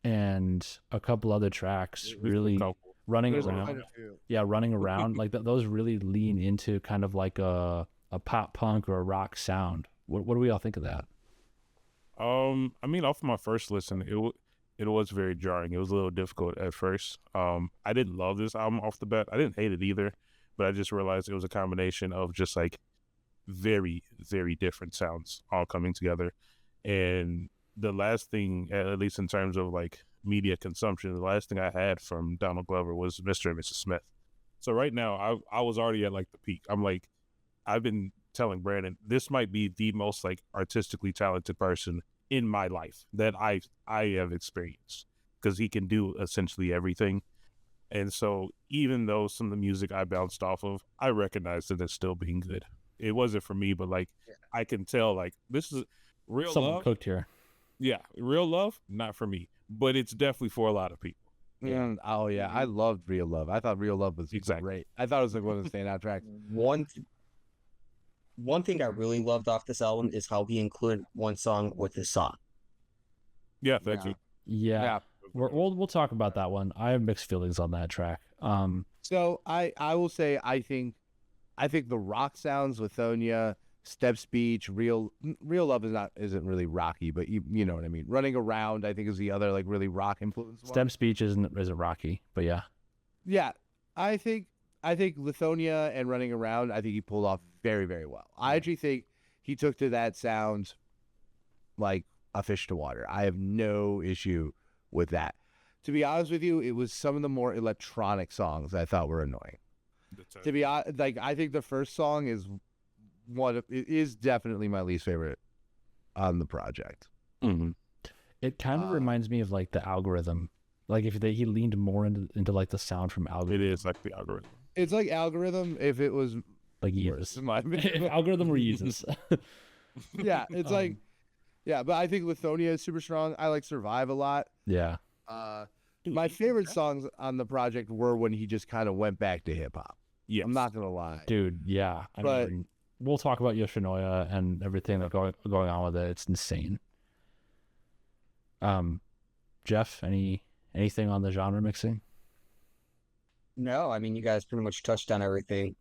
and a couple other tracks really running around. Yeah, running around like those really lean into kind of like a pop punk or a rock sound. What do we all think of that? I mean, off my first listen, it was very jarring. It was a little difficult at first. I didn't love this album off the bat. I didn't hate it either, but I just realized it was a combination of just like very, very different sounds all coming together. And the last thing, at least in terms of like media consumption, the last thing I had from Donald Glover was Mr. and Mrs. Smith. So right now, I was already at like the peak. I'm like, I've been telling Brandon, this might be the most like artistically talented person in my life that I have experienced, because he can do essentially everything. And so even though some of the music I bounced off of, I recognize that it's still being good. It wasn't for me, but like I can tell like this is real Someone love. cooked here. Yeah, real love, not for me, but it's definitely for a lot of people. And, oh yeah, I loved Real Love. I thought Real Love was Exactly. great. I thought it was like one of the standout tracks. One thing I really loved off this album is how he included one song with his song. Yeah, thank you. Yeah. We'll talk about that one. I have mixed feelings on that track. So I will say I think the rock sounds, Lithonia, Step Speech, Real Love isn't really rocky, but you know what I mean. Running Around, I think, is the other like really rock influence one. Step Speech isn't rocky, but yeah. Yeah, I think Lithonia and Running Around, I think he pulled off very, very well. I actually think he took to that sound like a fish to water. I have no issue with that. To be honest with you, it was some of the more electronic songs I thought were annoying. To be honest, like I think the first song is definitely my least favorite on the project. Mm-hmm. It kind of reminds me of like the Algorithm. Like if he leaned more into like the sound from Algorithm. It is like the Algorithm. It's like Algorithm if it was Like Yeezus. in my If Algorithm were Yeezus. Yeah, it's like, yeah, but I think Lithonia is super strong. I like Survive a lot. Yeah. Dude, My favorite songs on the project were when he just kind of went back to hip hop. yes. I'm not gonna lie. Dude, yeah. But- mean, we'll talk about Yoshinoya and everything that's going on with it. It's insane. Jeff, anything on the genre mixing? No, I mean, you guys pretty much touched on everything.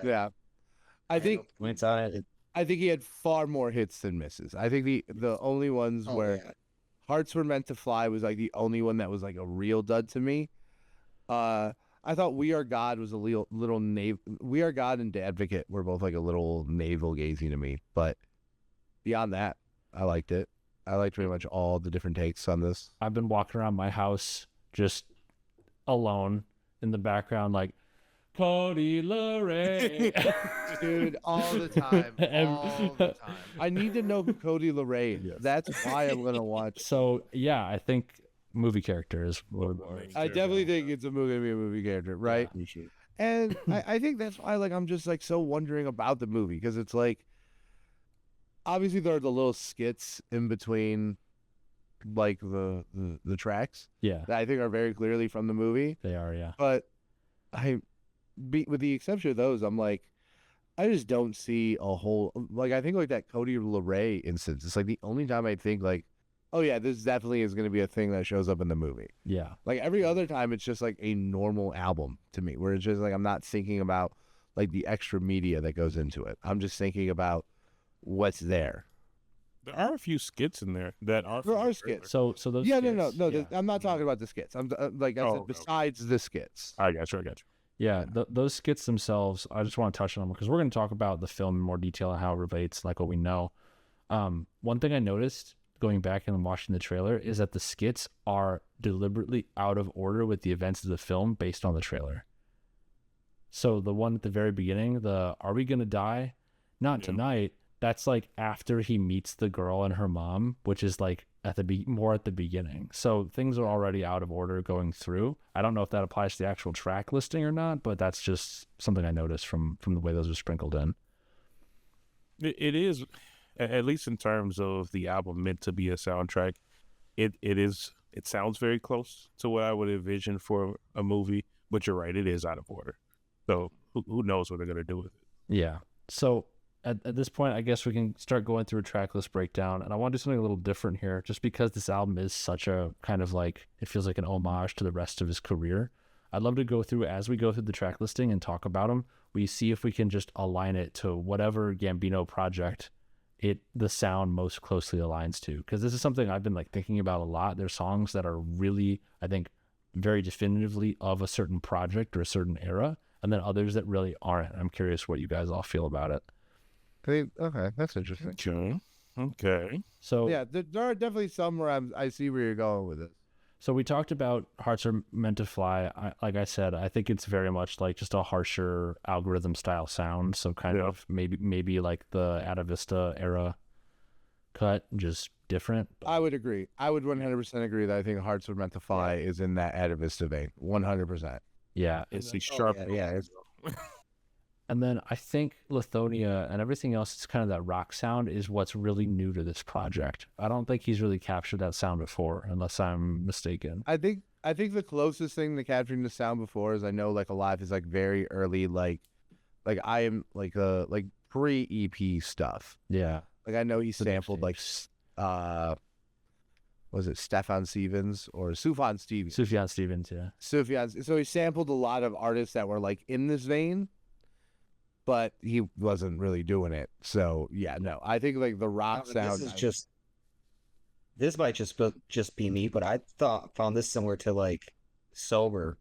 Yeah, I had think no points on it. I think he had far more hits than misses. I think the only ones Oh, where yeah. Hearts Were Meant to Fly was like the only one that was like a real dud to me. I thought We Are God was a little We Are God and Advocate were both like a little navel gazing to me, but beyond that, I liked it. I liked pretty much all the different takes on this. I've been walking around my house just alone in the background, like Cody LeRae. Dude, all the time. All the time. I need to know Cody LeRae. Yes. That's why I'm gonna watch. So yeah, I think movie character is what I definitely think it's gonna be a movie character, right? And I think that's why like I'm just like so wondering about the movie, because it's like obviously there are the little skits in between like the tracks Yeah, that I think are very clearly from the movie. they are. Yeah, But with the exception of those, I'm like, I just don't see a whole like I think like that Cody LeRae instance. It's like the only time I think like, oh yeah, this definitely is going to be a thing that shows up in the movie. yeah, Like every other time, it's just like a normal album to me, where it's just like I'm not thinking about like the extra media that goes into it. I'm just thinking about what's there. There are a few skits in there that are. There from are the trailer. skits. So those. Yeah, skits, no. Yeah, I'm not talking about the skits. I'm like I Oh, said, okay. besides the skits. I got you. yeah. Those skits themselves, I just want to touch on them because we're going to talk about the film in more detail and how it relates, like what we know. One thing I noticed going back and watching the trailer is that the skits are deliberately out of order with the events of the film based on the trailer. So the one at the very beginning, the "Are we gonna die? Not Yeah. tonight." That's like after he meets the girl and her mom, which is like at the more at the beginning. So things are already out of order going through. I don't know if that applies to the actual track listing or not, but that's just something I noticed from the way those are sprinkled in. It is, at least in terms of the album meant to be a soundtrack. It is. It sounds very close to what I would envision for a movie. But you're right, it is out of order. So who knows what they're gonna do with it? Yeah. So at this point, I guess we can start going through a track list breakdown. And I want to do something a little different here, just because this album is such a kind of like, it feels like an homage to the rest of his career. I'd love to go through, as we go through the track listing and talk about them, we see if we can just align it to whatever Gambino project the sound most closely aligns to. Because this is something I've been like thinking about a lot. There's songs that are really, I think, very definitively of a certain project or a certain era, and then others that really aren't. I'm curious what you guys all feel about it. Okay, that's interesting. Okay. So Yeah, there are definitely some where I see where you're going with it. So we talked about Hearts Are Meant to Fly. Like I said, I think it's very much like just a harsher algorithm style sound. So kind Yeah. of maybe like the Atavista era cut, just different. I would agree. I would 100% agree that I think Hearts Were Meant to Fly is in that Atavista vein. 100%. Yeah. It's the Oh, sharp. yeah, it's- And then I think Lithonia and everything else, it's kind of that rock sound is what's really new to this project. I don't think he's really captured that sound before, unless I'm mistaken. I think the closest thing to capturing the sound before is I know like Alive is like very early like I am like pre EP stuff. Yeah. Like I know he The sampled like was it Stefan Stevens or Sufjan Stevens? Sufjan Stevens, yeah. Sufjan. So he sampled a lot of artists that were like in this vein, but he wasn't really doing it. So yeah, no. I think like the rock sound. This might just be me, but I found this similar to like Sober,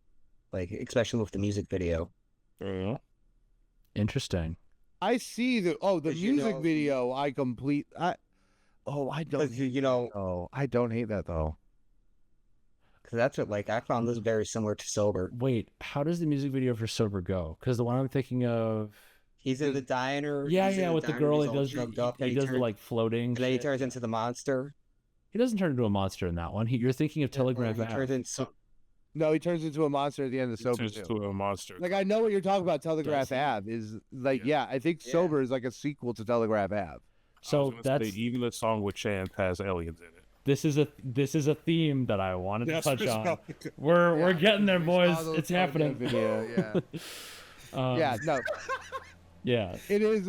like especially with the music video. Yeah. Interesting. I see the But you music know- video. I don't. Because you know, Oh, I don't hate that though. because that's what like I found this very similar to Sober. Wait, how does the music video for Sober go? Because the one I'm thinking of, He's in the diner. yeah, he's in yeah, with the diner, girl, he's he all does drugged up, and he does the turns- like floating. and then he shit. turns into the monster. He doesn't turn into a monster in that one. You're thinking of Telegraph He Ave. turns into No, he turns into a monster at the end of Sober Turns too. to a monster. Like I know what you're talking about. Telegraph Does he? Ave is like Yeah. I think Yeah. Sober is like a sequel to Telegraph Ave. So that's even the song with Chance has aliens in it. this is a theme that I wanted to touch on. Yeah, We're getting there, We boys. saw those It's on that happening. Video, yeah. Yeah, no, Yeah. it is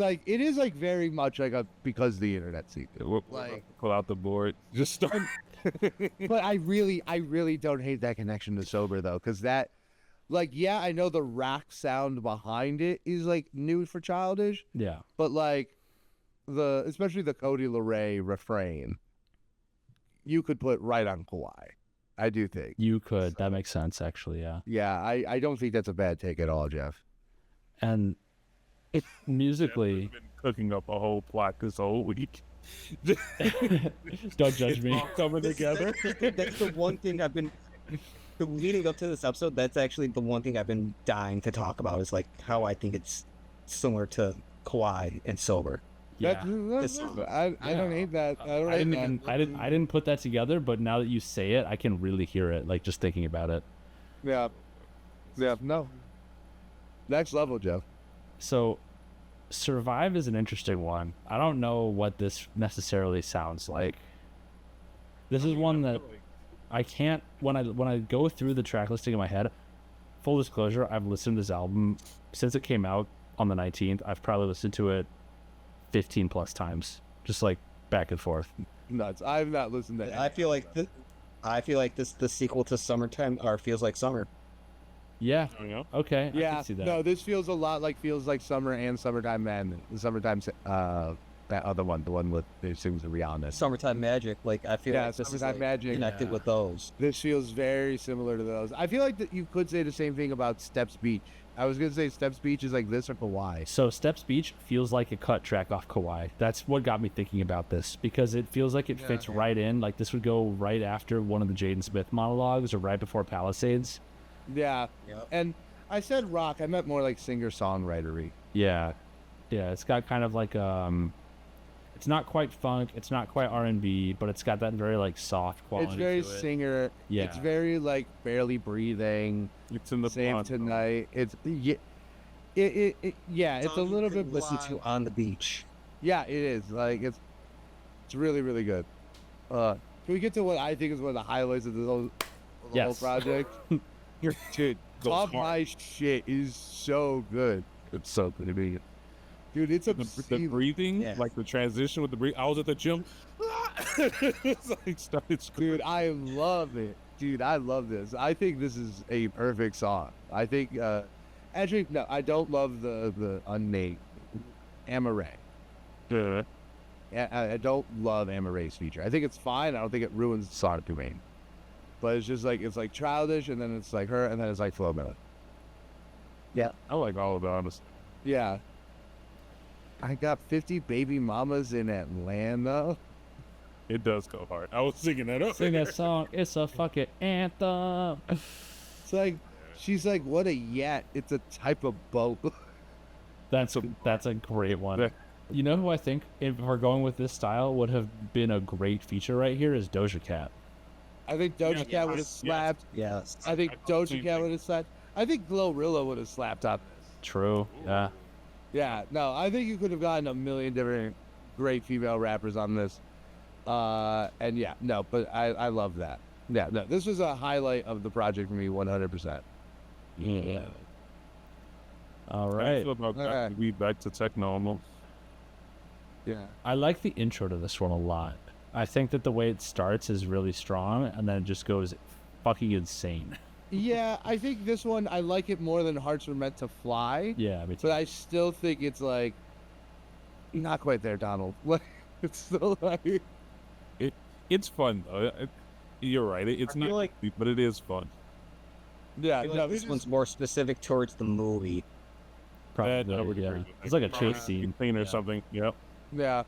like very much like a because the internet secret. We'll Like- pull out the board. Just start. But I really don't hate that connection to Sober though, because that, like, yeah, I know the rock sound behind it is like new for Childish, Yeah. but like especially the Cody LeRae refrain, you could put right on Kawhi. I do think. You could. That makes sense, actually. Yeah. Yeah, I don't think that's a bad take at all, Jeff. And it musically, Been cooking up a whole plot this whole week. don't judge me. All coming together. That's the one thing I've been leading up to this episode. That's actually the one thing I've been dying to talk about. Is like how I think it's similar to Kawhi and Sober. Yeah. I don't hate that. I didn't put that together, but now that you say it, I can really hear it. Like just thinking about it. Yeah. No. Next level, Jeff. So, Survive is an interesting one. I don't know what this necessarily sounds like. This is one that I can't when I go through the track listing in my head. Full disclosure, I've listened to this album since it came out on the 19th. I've probably listened to it 15 plus times, just like back and forth. Nuts. I've not listened to. I feel like this the sequel to Summertime or Feels Like Summer. Yeah. You know? Okay. I Yeah. can see that. No, this feels a lot like Summer and Summertime Man. The Summertime. That other one, the one with they sings with Rihanna. Summertime Magic. Like I feel Yeah, like this is Summertime like Magic. connected Yeah. with those. This feels very similar to those. I feel like that you could say the same thing about Steps Beach. I was gonna say Steps Beach is like this or Kawhi. So Steps Beach feels like a cut track off Kawhi. That's what got me thinking about this because it feels like it fits right in. Like this would go right after one of the Jaden Smith monologues or right before Palisades. Yeah. Yep. And I said rock. I meant more like singer-songwritery. Yeah. Yeah, it's got kind of like it's not quite funk, it's not quite R&B, but it's got that very like soft quality. It's very to it. singer. Yeah. It's very like barely breathing. It's in the Same plot. tonight. It's yeah. It's a little bit listen to on the beach. Yeah, it is. Like it's really really good. Can we get to what I think is one of the highlights of the whole Yes. project? Dude, Go Top smart. My Shit is so good. It's so good to be. Dude, it's The obscene. breathing, Yeah. like the transition with the breathing. I was at the gym. It's like started screaming. Dude, I love it. Dude, I love this. I think this is a perfect song. I think, actually, no, I don't love the unnamed Amaray. Yeah. I don't love Amaray's feature. I think it's fine. I don't think it ruins the song to me. But it's just like, it's like Childish, and then it's like her, and then it's like Flo Miller. I like all of it, honestly. Yeah. I got 50 baby mamas in Atlanta. It does go hard. I was singing that up. Sing that song. It's a fucking anthem. It's like, she's like, what a yet. It's a type of boat. That's a great one. Yeah. You know who I think, if we're going with this style, would have been a great feature right here is Doja Cat. I think Doja Cat would have yes. slapped. Yes. I think I thought Doja same Cat thing. would have slapped. I think Glorilla would have slapped on this. True. Yeah. Yeah, no, I think you could have gotten a million different great female rappers on this. And yeah, no, but I love that. Yeah, no, this was a highlight of the project for me, 100%. Yeah. All How do you right. feel about Alright. that? We back to techno almost. Yeah. I like the intro to this one a lot. I think that the way it starts is really strong, and then it just goes fucking insane. Yeah, I think this one, I like it more than Hearts Were Meant to Fly. Yeah, me too. But I still think it's like, not quite there, Donald. Like, it's still like, It's fun though. You're right. It's I not, feel like- but it is fun. yeah, I feel no, like this one's more specific towards the movie. Probably, I would yeah. agree with that. It's like a chase scene. Clean or Yeah. something. Yep. yeah.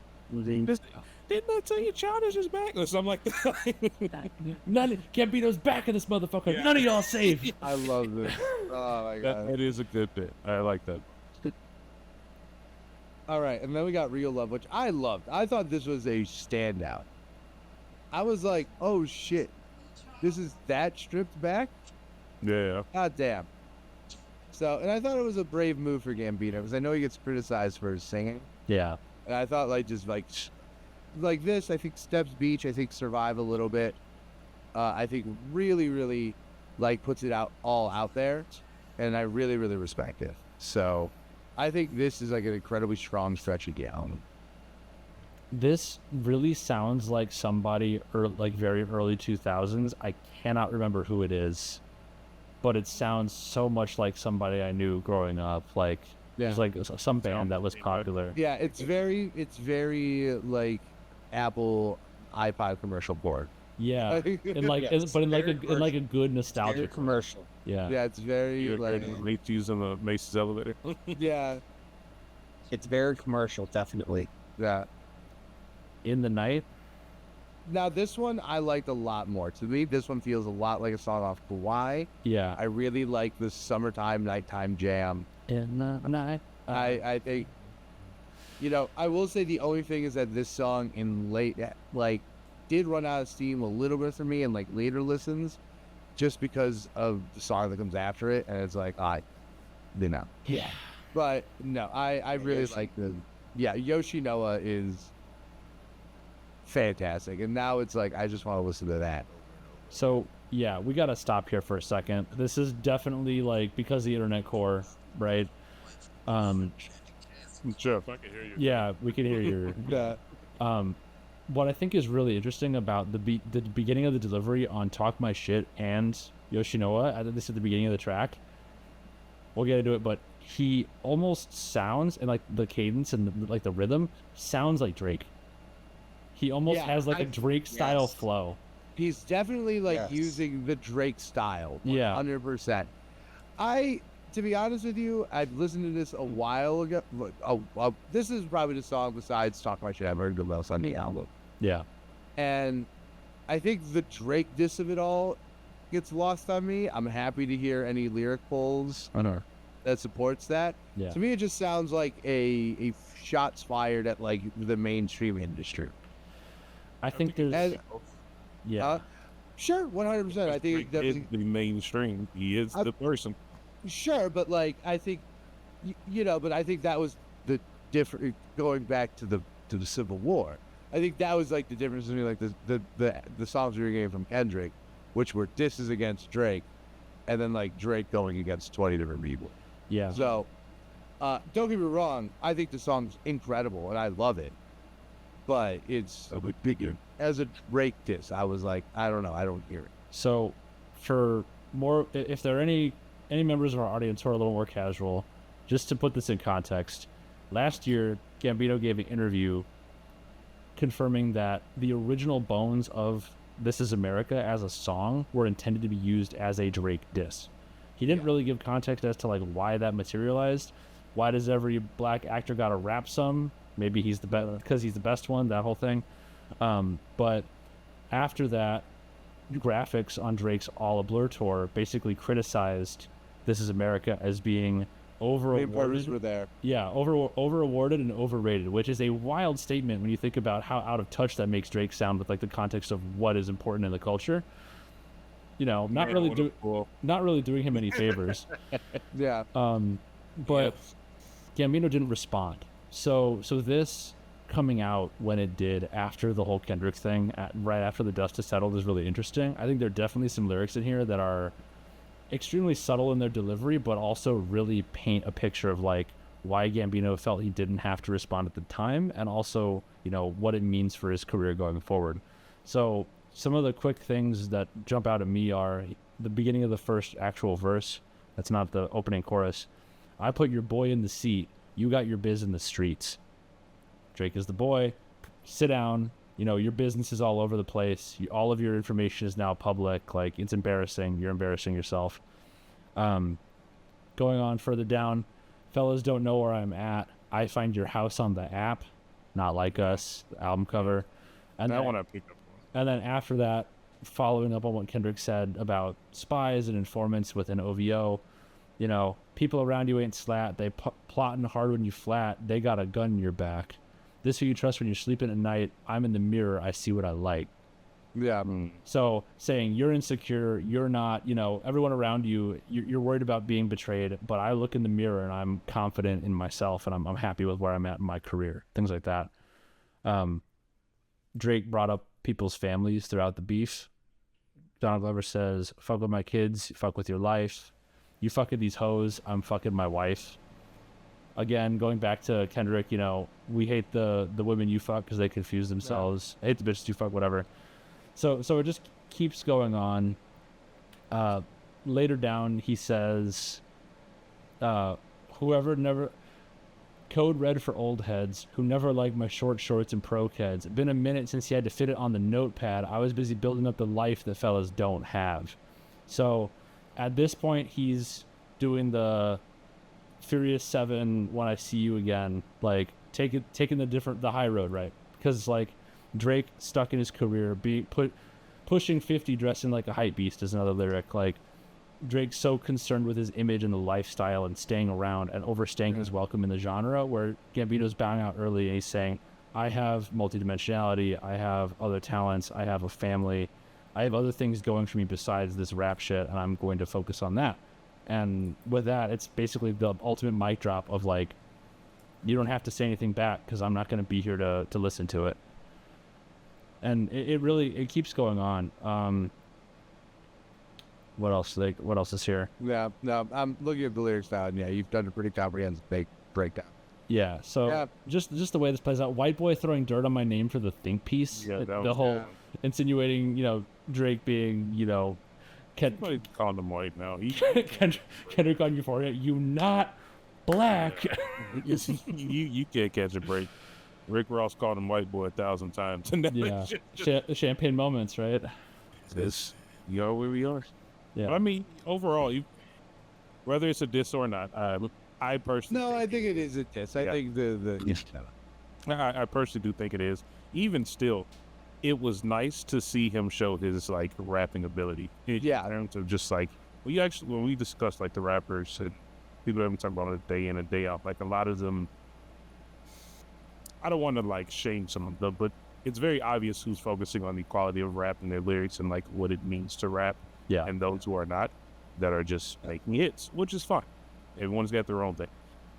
Didn't I tell you Childish is back? Or something like that. None Gambino's back in this motherfucker. None of y'all safe. I love this. Oh my god. That is a good bit. I like that. All right, and then we got Real Love, which I loved. I thought this was a standout. I was like, oh shit, this is that stripped back? Yeah. God damn. So, and I thought it was a brave move for Gambino, because I know he gets criticized for his singing. Yeah. And I thought like just like this, I think Steps Beach, I think Survive a little bit. I think really, really like puts it all out there, and I really, really respect it. So I think this is like an incredibly strong stretch of the album. This really sounds like somebody like very early 2000s. I cannot remember who it is, but it sounds so much like somebody I knew growing up. Like it's like some band that was popular. Yeah, it's very like Apple iPod commercial board. Yeah, and like, but in like a good nostalgic commercial. Yeah, Yeah, it's very You're like late using the Macy's elevator. yeah, It's very commercial, definitely. yeah. In the Night. Now this one I liked a lot more. To me, this one feels a lot like a song off Kauai. Yeah, I really like the summertime nighttime jam. in the night. I think, I will say the only thing is that this song in late did run out of steam a little bit for me in like later listens, just because of the song that comes after it, and it's like Yeah. But no, I really like Yoshinoa is fantastic, and now it's like I just want to listen to that. So yeah, we gotta stop here for a second. This is definitely like because the internet core, right? Jeff, I can hear you. Yeah, we can hear your. Yeah. What I think is really interesting about the beginning of the delivery on "Talk My Shit" and Yoshinoa, I think this is the beginning of the track. We'll get into it, but he almost sounds, and like the cadence and like the rhythm sounds like Drake. He almost has like a Drake style flow. He's definitely like using the Drake style. Yeah. 100%. To be honest with you, I've listened to this a while ago. This is probably the song besides Talk My Shit I've heard the most on the album. Yeah. And I think the Drake diss of it all gets lost on me. I'm happy to hear any lyric polls that supports that. Yeah. To me, it just sounds like a shots fired at like the mainstream industry. I think there's. Yeah. Sure, 100%. I think Drake is the mainstream. He is the person. Sure, but like I think, but I think that was the different going back to the Civil War. I think that was like the difference between like the songs we were getting from Kendrick, which were disses against Drake, and then like Drake going against 20 different people. Yeah. So, don't get me wrong. I think the song's incredible and I love it, but it's as a Drake diss. I was like, I don't know, I don't hear it. So, for more, if there are any members of our audience who are a little more casual, just to put this in context, last year Gambino gave an interview confirming that the original bones of "This Is America" as a song were intended to be used as a Drake diss. He didn't really give context as to like why that materialized. Why does every black actor gotta rap some? Maybe he's the best because he's the best one. That whole thing. But after that, graphics on Drake's All a Blur tour basically criticized "This Is America" as being over-awarded. Were there. Yeah, over-awarded and overrated, which is a wild statement when you think about how out of touch that makes Drake sound with like the context of what is important in the culture. Not really doing him any favors. Yeah. But Gambino didn't respond. So this coming out when it did after the whole Kendrick thing, right after the dust has settled, is really interesting. I think there are definitely some lyrics in here that are extremely subtle in their delivery, but also really paint a picture of like why Gambino felt he didn't have to respond at the time, and also what it means for his career going forward. So some of the quick things that jump out at me are the beginning of the first actual verse. That's not the opening chorus. "I put your boy in the seat. You got your biz in the streets." Drake is the boy. Sit down. Your business is all over the place. All of your information is now public. Like, it's embarrassing. You're embarrassing yourself. Going on further down, "Fellas don't know where I'm at. I find your house on the app." Not Like Us, the album cover. And I then, want to pick up. and then after that, following up on what Kendrick said about spies and informants with an OVO, "People around you ain't slat. They plotting hard when you flat. They got a gun in your back. This who you trust when you're sleeping at night. I'm in the mirror. I see what I like." Yeah. So saying you're insecure, you're not, you know, everyone around you, you're worried about being betrayed, but I look in the mirror and I'm confident in myself and I'm happy with where I'm at in my career, things like that. Drake brought up people's families throughout the beef. Donald Glover says, fuck with my kids, fuck with your life. You fucking these hoes, I'm fucking my wife. Again, going back to Kendrick, you know, we hate the women you fuck because they confuse themselves. I hate the bitches you fuck, whatever. So it just keeps going on. Later down, he says, whoever never... Code red for old heads who never liked my short shorts and pro kids. Been a minute since he had to fit it on the notepad. I was busy building up the life that fellas don't have. So at this point, he's doing the Furious 7 When I See You Again, like taking the high road, right? Because like Drake stuck in his career, pushing 50, dressing like a hype beast is another lyric. Like Drake's so concerned with his image and the lifestyle and staying around and overstaying his welcome in the genre, where Gambino's bowing out early and he's saying, I have multidimensionality, I have other talents, I have a family, I have other things going for me besides this rap shit, and I'm going to focus on that. And with that, it's basically the ultimate mic drop of like, you don't have to say anything back because I'm not going to be here to listen to it. And it really keeps going on. What else is here? Yeah, no, I'm looking at the lyrics now, and yeah, you've done a pretty comprehensive breakdown. Yeah, so just the way this plays out, white boy throwing dirt on my name for the think piece, the whole insinuating, you know, Drake being, you know, calling him white now. Kendrick on Euphoria, you not black. you can't catch a break. Rick Ross called him white boy 1,000 times. Yeah, champagne moments, right? This, you are where we are. Yeah, I mean, overall, whether it's a diss or not, I personally... No, I think it is a diss. I think I personally do think it is. Even still, it was nice to see him show his, like, rapping ability. In terms of just, like... when we discussed, like, the rappers and people that have been talking about it day in and day out, like, a lot of them... I don't want to, like, shame some of them, but it's very obvious who's focusing on the quality of rap and their lyrics and, like, what it means to rap. Yeah. And those who are not, that are just making hits, which is fine. Everyone's got their own thing.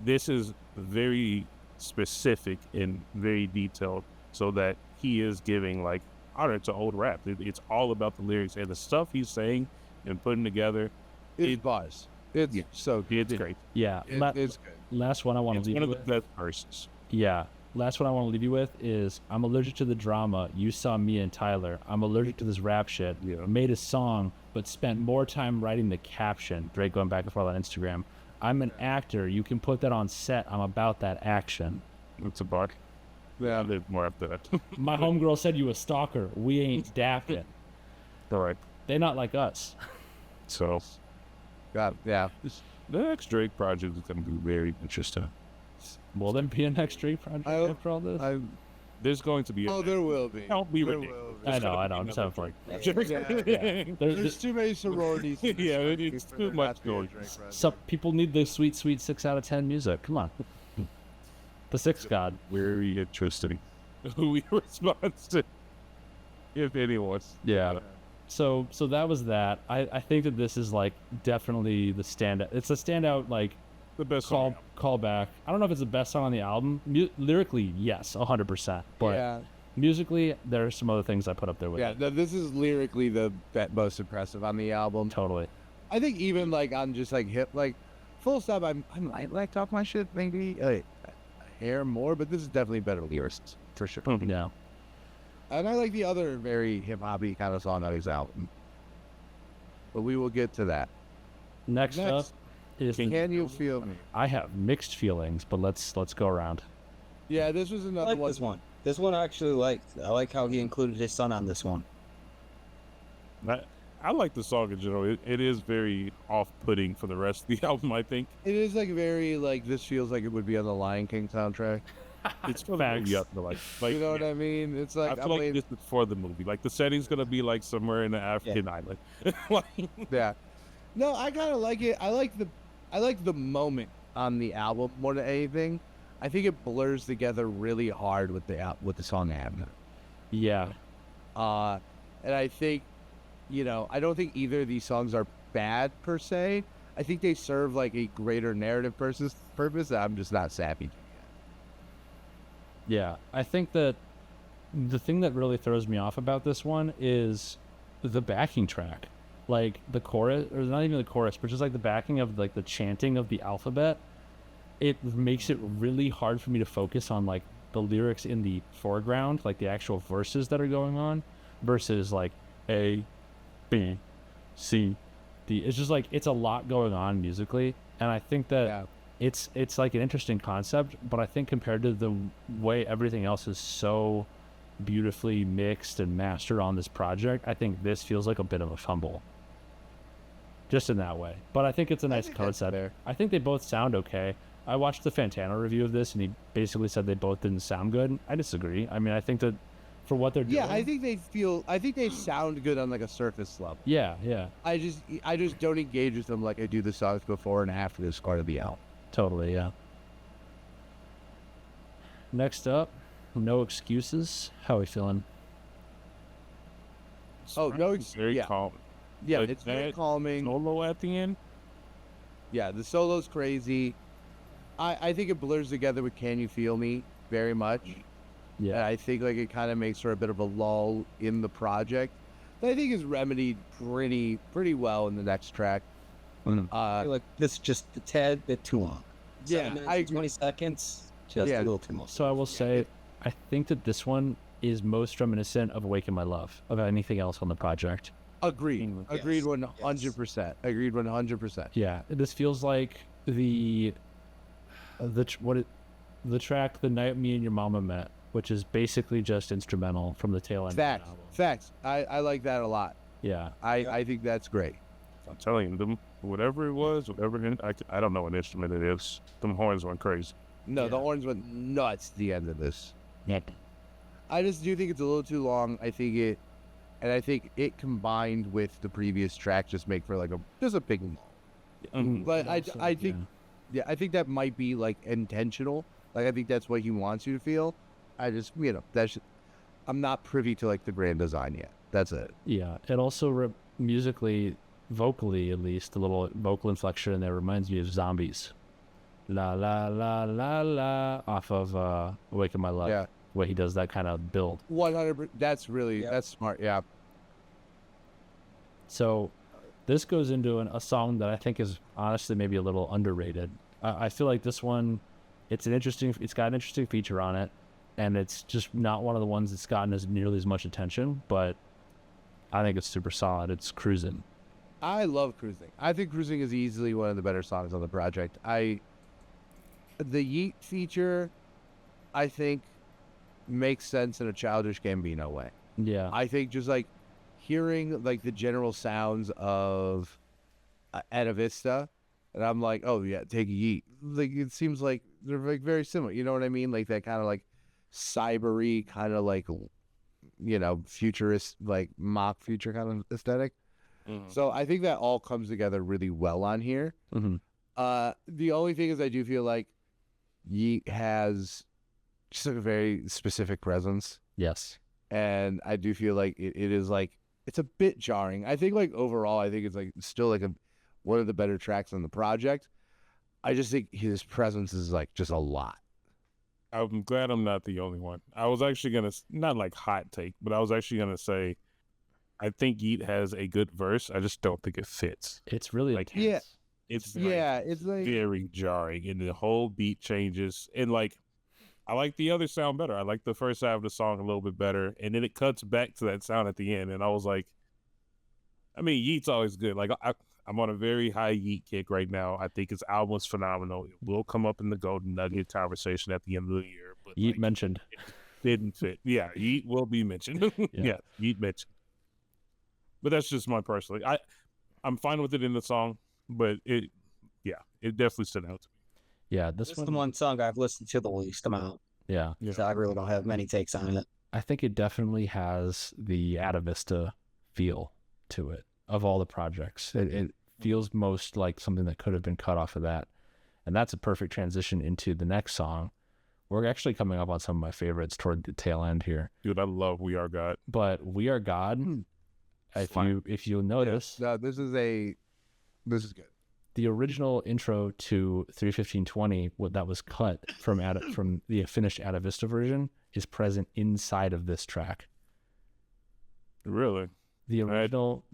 This is very specific and very detailed, so that he is giving, like, honor to old rap. It's all about the lyrics and the stuff he's saying and putting together. It's bars. It's so good. It's great. Yeah. It's good. Last one I want to leave one you of with. the best verses. Yeah. Last one I want to leave you with is, I'm allergic to the drama. You saw me and Tyler. I'm allergic to this rap shit. Yeah. Made a song, but spent more time writing the caption. Drake going back and forth on Instagram. I'm an actor. You can put that on set. I'm about that action. It's a bar. Yeah. I live more after that. My homegirl said you a stalker. We ain't dapping. All right. They not like us. So, God, yeah. the next Drake project is going to be very interesting. Will there be a next Drake project after all this? There's going to be. There will be. Don't be There ridiculous. will be. I know. I'm just having fun. There's too many sororities. Yeah, it's too much going. Some people need the sweet 6 out of 10 music. Come on. The 6 God. Very interesting. Who he responds to, if anyone. Yeah. So that was that. I think that this is like definitely the standout. It's a standout, like, The best callback. I don't know if it's the best song on the album. Lyrically, yes, 100%. But musically, there are some other things I put up there with. Yeah, this is lyrically the most impressive on the album. Totally. I think even like on just like hip, like full stop, I might like talk my shit maybe a hair more, but this is definitely better lyricists for sure. Yeah. And I like the other very hip hoppy kind of song on his album, but we will get to that. Next up is Can You Feel Me? I have mixed feelings, but let's go around. Yeah, this was I another like one. this one. This one I actually liked. I like how he included his son on this one. I like the song in general. It is very off-putting for the rest of the album, I think. It is like very like this feels like it would be on the Lion King soundtrack. It's for the movie up to like You know what I mean? It's like I feel like this is for the movie. Like the setting's gonna be like somewhere in the African island. yeah. No, I kind of like it. I like the moment on the album more than anything. I think it blurs together really hard with the song Abner. Yeah. And I think, I don't think either of these songs are bad per se. I think they serve like a greater narrative purpose that I'm just not savvy. Yeah, I think that the thing that really throws me off about this one is the backing track. Like the chorus, or not even the chorus, but just like the backing of like the chanting of the alphabet. It makes it really hard for me to focus on like the lyrics in the foreground, like the actual verses that are going on, versus like A, B, C, D. It's just like it's a lot going on musically, and I think that it's like an interesting concept, but I think compared to the way everything else is so beautifully mixed and mastered on this project, I think this feels like a bit of a fumble. Just in that way. But I think it's a nice concept. I think they both sound okay. I watched the Fantano review of this, and he basically said they both didn't sound good. I disagree. I mean, I think that for what they're doing... Yeah, I think they sound good on like a surface level. Yeah. I just don't engage with them like I do the songs before and after this part of the album. Totally, yeah. Next up, No Excuses. How are we feeling? Very calm. Yeah, Like it's very calming. Solo at the end. Yeah, the solo's crazy. I think it blurs together with Can You Feel Me very much. Yeah. And I think like it kind of makes for a bit of a lull in the project that I think is remedied pretty well in the next track. I feel like this is just a tad bit too long. Yeah, 7 minutes, 20 seconds, just a little too much. So I will say, I think that this one is most reminiscent of Awaken My Love, of anything else on the project. Agreed 100%. Agreed 100%. Yeah, this feels like the track The Night Me and Your Mama Met, which is basically just instrumental from the tail end of the album. Facts. I like that a lot. Yeah. I think that's great. I'm telling you, them whatever it was, I don't know what instrument it is. Them horns went crazy. No, the horns went nuts at the end of this. I just do think it's a little too long. I think it combined with the previous track just make for like a big lull. But I think that might be like intentional. Like I think that's what he wants you to feel. I just I'm not privy to like the grand design yet. That's it. Yeah, it also musically, vocally at least, a little vocal inflection in there reminds me of Zombies. La la la la la off of Awaken My Love. Yeah. Where he does that kind of build. 100%. That's smart. Yeah. So this goes into a song that I think is honestly maybe a little underrated. I feel like this one, it's got an interesting feature on it, and it's just not one of the ones that's gotten nearly as much attention, but I think it's super solid. It's Cruisin'. I love Cruising. I think Cruising is easily one of the better songs on the project. The Yeet feature, I think, makes sense in a Childish Gambino way. Yeah. I think just like hearing like the general sounds of Etta Vista, and I'm like, oh yeah, take a Yeet. Like it seems like they're like very similar. You know what I mean? Like that kind of like cybery, kind of like futurist, like mock future kind of aesthetic. Mm-hmm. So I think that all comes together really well on here. Mm-hmm. The only thing is I do feel like Yeet has just like a very specific presence. Yes. And I do feel like it is like, it's a bit jarring. I think like overall, I think it's like still like one of the better tracks on the project. I just think his presence is like just a lot. I'm glad I'm not the only one. I was actually going to, not like hot take, but I was actually going to say, I think Yeet has a good verse. I just don't think it fits. It's really like, it's like very jarring, and the whole beat changes. And like, I like the other sound better. I like the first half of the song a little bit better, and then it cuts back to that sound at the end. And I was like, I mean, Yeet's always good. Like I'm on a very high Yeet kick right now. I think his album is phenomenal. It will come up in the Golden Nugget conversation at the end of the year. But Yeet mentioned. It didn't fit. Yeah, Yeet will be mentioned. Yeah, Yeet mentioned. But that's just my personal. I'm fine with it in the song, but it definitely stood out to me. Yeah, this is the one song I've listened to the least amount. Yeah. So I really don't have many takes on it. I think it definitely has the Etta Vista feel to it of all the projects. It feels most like something that could have been cut off of that. And that's a perfect transition into the next song. We're actually coming up on some of my favorites toward the tail end here. Dude, I love We Are God. But We Are God, if you'll notice, No, this is good. the original intro to 3:15:20, what that was cut from the finished Ada Vista version, is present inside of this track. Really? The original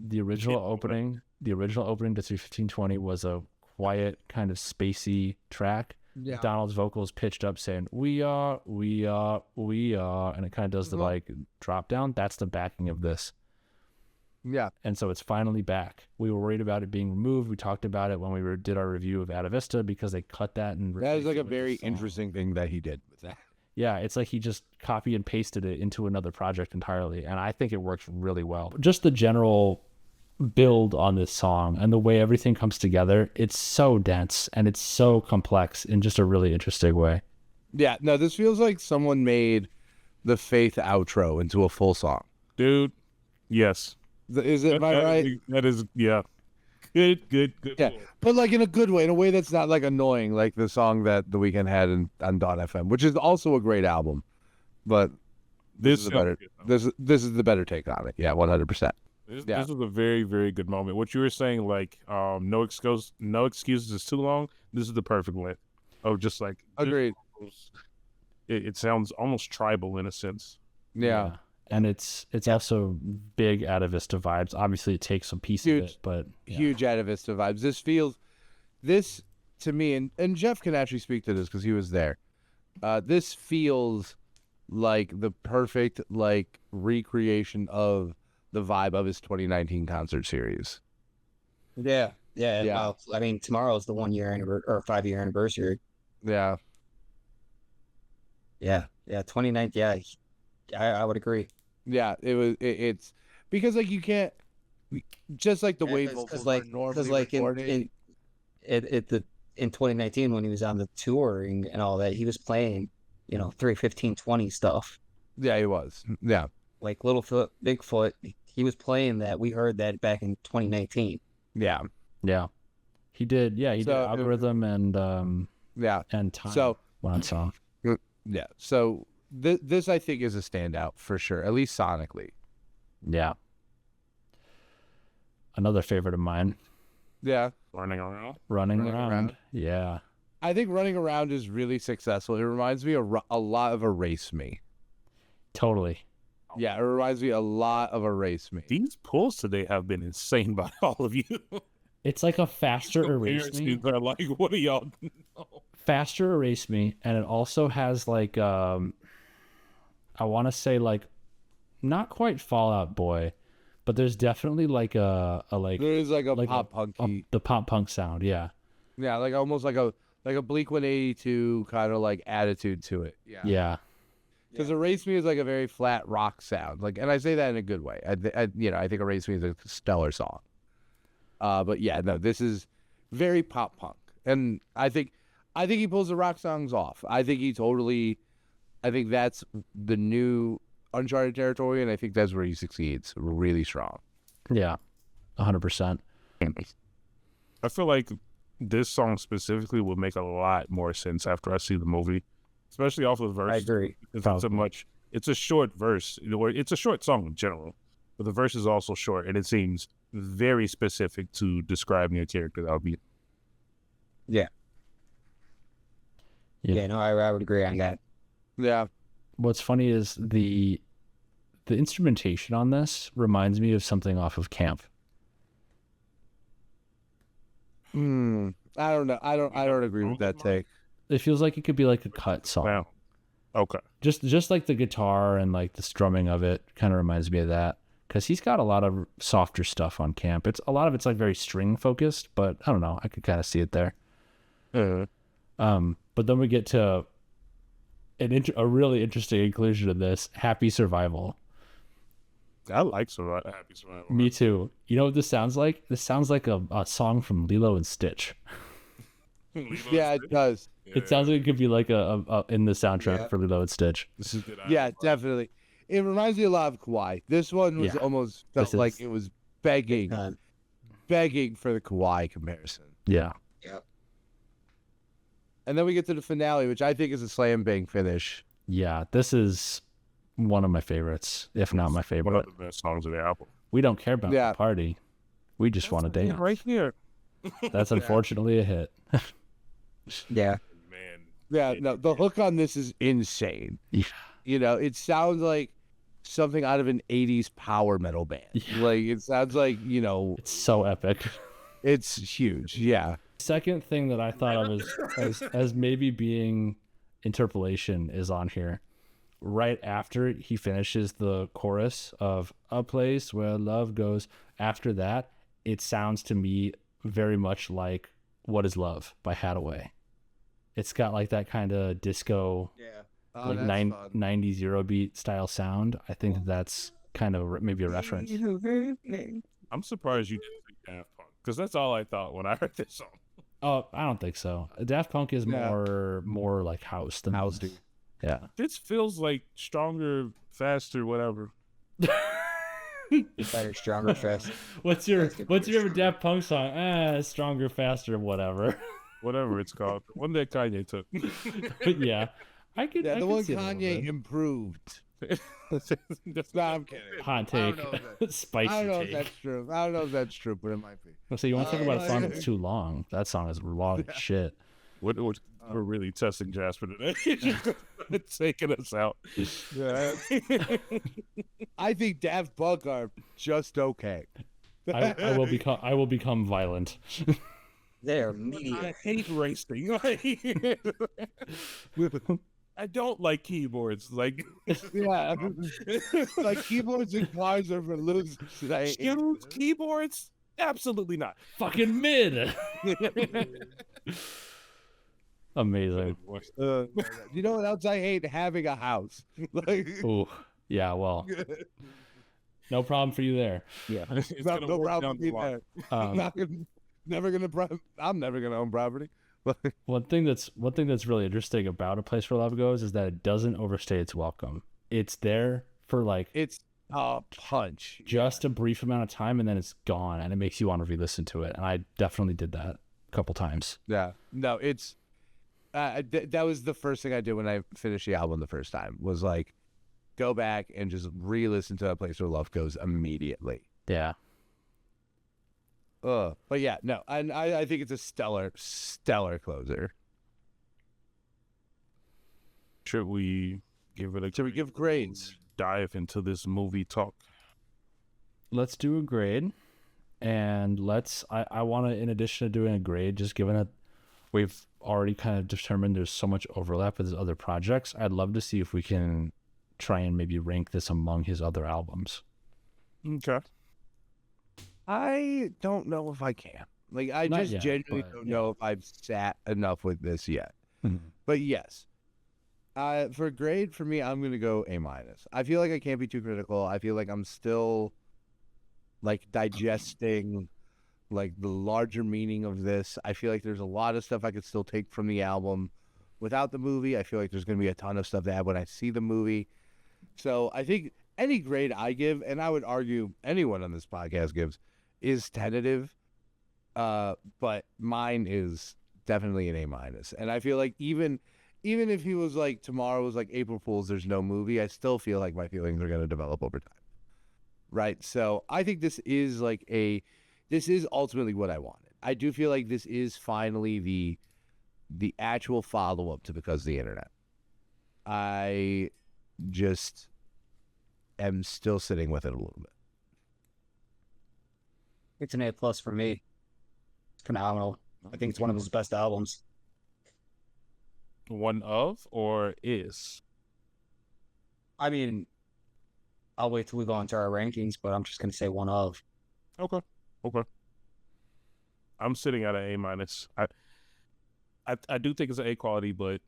opening to 3:15:20 was a quiet, kind of spacey track. Yeah. Donald's vocals pitched up saying, "We are," and it kind of does the like drop down. That's the backing of this. Yeah. And so it's finally back. We were worried about it being removed. We talked about it when we did our review of Ada Vista because they cut that and That is like replaced it a with very this song. interesting thing that he did with that. Yeah, it's like he just copy and pasted it into another project entirely, and I think it works really well. Just the general build on this song and the way everything comes together, it's so dense and it's so complex in just a really interesting way. Yeah, no, this feels like someone made the Faith outro into a full song. Dude, yes. Is it, am I right? That is, yeah. Good. Yeah, pull. but like in a good way, in a way that's not like annoying, like the song that The Weeknd had on Dawn FM, which is also a great album. But this is the better take on it. Yeah, 100%. This Yeah. is a very, very good moment. What you were saying, like, no excuses is too long. This is the perfect length. Oh, just like Agreed. It sounds almost tribal in a sense. Yeah. And it's also big Ada Vista vibes. Obviously, it takes a piece of it, but yeah. Huge Ada Vista vibes. This to me, and Jeff can actually speak to this because he was there. This feels like the perfect like recreation of the vibe of his 2019 concert series. Yeah. Yeah. Well, I mean, tomorrow's the 1 year or 5-year anniversary. Yeah. Yeah. 2019. Yeah. I would agree. Yeah, it's because like you can't just like the way vocals are normally recorded. In 2019 when he was on the touring and all that, he was playing, 3:15:20 stuff. Yeah, he was. Yeah. Like Littlefoot, Bigfoot, he was playing that. We heard that back in 2019. Yeah. Yeah. He did. Yeah, he did So, Algorithm and Yeah. and Time. So one song. yeah. So this I think is a standout for sure, at least sonically. Yeah. Another favorite of mine. Yeah. Running around. Running Running around. Around. Yeah. I think Running Around is really successful. It reminds me a lot of Erase Me. Totally. Yeah, it reminds me a lot of Erase Me. These pulls today have been insane by all of you. It's like a faster Erase Me. They're like, what are y'all? Faster Erase Me, and it also has like I want to say like not quite Fallout Boy, but there's definitely like a like There is like a like pop punky. the pop punk sound. Yeah. Yeah, like almost like a Blink 182 kind of like attitude to it. Yeah. Yeah. Because Erase Me is like a very flat rock sound. Like, and I say that in a good way. I think Erase Me is a stellar song. But yeah, no, this is very pop punk, and I think he pulls the rock songs off. I think that's the new uncharted territory, and I think that's where he succeeds really strong. Yeah. 100%. I feel like this song specifically would make a lot more sense after I see the movie, especially off of the verse. I agree. It's a short verse. It's a short song in general, but the verse is also short, and it seems very specific to describing a character. That would be. Yeah. Yeah. Yeah, no, I would agree on that. Yeah. What's funny is the instrumentation on this reminds me of something off of Camp. I don't know. I don't agree with that take. It feels like it could be like a cut song. Wow. Okay. Just like the guitar and like the strumming of it kind of reminds me of that, because he's got a lot of softer stuff on Camp. It's a lot of it's like very string focused, but I don't know, I could kind of see it there. But then we get to a really interesting inclusion of this, Happy Survival. I like Happy Survival. Me too. You know what this sounds like? This sounds like a song from Lilo and Stitch. Yeah, it does. It sounds like it could be like a in the soundtrack for Lilo and Stitch. This is good. Yeah, definitely. It reminds me a lot of Kawhi. This one was almost felt like it was begging for the Kawhi comparison. Yeah. Yep. And then we get to the finale, which I think is a slam bang finish. Yeah, this is one of my favorites, if not my favorite. One of the best songs of the album. We don't care about Yeah. the party. We just want to dance. right here. That's unfortunately a hit. Yeah. Man. Yeah, no, the hook on this is insane. Yeah. You know, it sounds like something out of an 80s power metal band. Yeah. Like, it sounds like, It's so epic. it's huge. Yeah. Second thing that I thought of as maybe being interpolation is on here. Right after he finishes the chorus of "A Place Where Love Goes," after that, it sounds to me very much like "What Is Love" by Hathaway. It's got like that kind of disco, Yeah. like 90s Eurobeat style sound. I think that's kind of maybe a reference. I'm surprised you didn't think Daft Punk, because that's all I thought when I heard this song. Oh, I don't think so. Daft Punk is more like house than House, this. dude. Yeah. This feels like stronger, faster, whatever. Better, stronger, faster. What's your Daft Punk song? Stronger, faster, whatever. Whatever it's called. One that Kanye took. But yeah, I could. Yeah, I the could one see it a little Kanye bit. improved. That's No, I'm kidding. Hot I take, don't know I spicy don't know if take. that's true. I don't know if that's true, but it might be. So you want to talk about a song yeah. that's too long? That song is long as shit. we're really testing Jasper today. It's taking us out. Yeah. I think Daft Punk are just okay. I will become violent. They're I medium. hate racing. I don't like keyboards. Like, Yeah, like keyboards and cars are for losers. Skittles, keyboards? Absolutely not. Fucking mid. Amazing. You know what else I hate? Having a house. Like, Ooh, yeah. Well, no problem for you there. Yeah, it's no, gonna no work problem down the with line. that. Um, I'm never gonna own property. one thing that's really interesting about A Place Where Love Goes is that it doesn't overstay its welcome. It's there for like It's a punch. just a brief amount of time, and then it's gone, and it makes you want to re-listen to it. And I definitely did that a couple times. Yeah. No, it's that was the first thing I did when I finished the album the first time, was like go back and just re-listen to A Place Where Love Goes immediately. Yeah. But yeah, no, I think it's a stellar closer. Should we give it a? Should we give grades? Dive into this movie talk. Let's do a grade, and I want to, in addition to doing a grade, just given that we've already kind of determined there's so much overlap with his other projects, I'd love to see if we can try and maybe rank this among his other albums. Okay. I don't know if I can. Like, I Not just yet, genuinely but, don't know if I've sat enough with this yet. But yes, for grade, for me, I'm gonna go A-. I feel like I can't be too critical. I feel like I'm still like digesting like the larger meaning of this. I feel like there's a lot of stuff I could still take from the album without the movie. I feel like there's gonna be a ton of stuff to add when I see the movie. So I think any grade I give, and I would argue anyone on this podcast gives, is tentative. But mine is definitely an A-. And I feel like even if he was like, tomorrow was like April Fool's, there's no movie, I still feel like my feelings are going to develop over time. Right? So I think this is ultimately what I wanted. I do feel like this is finally the actual follow-up to Because of the Internet. I just am still sitting with it a little bit. It's an A+ for me. It's phenomenal. I think it's one of his best albums. One of or is? I mean, I'll wait till we go into our rankings, but I'm just gonna say one of. Okay. I'm sitting at an A-. I do think it's an A quality, but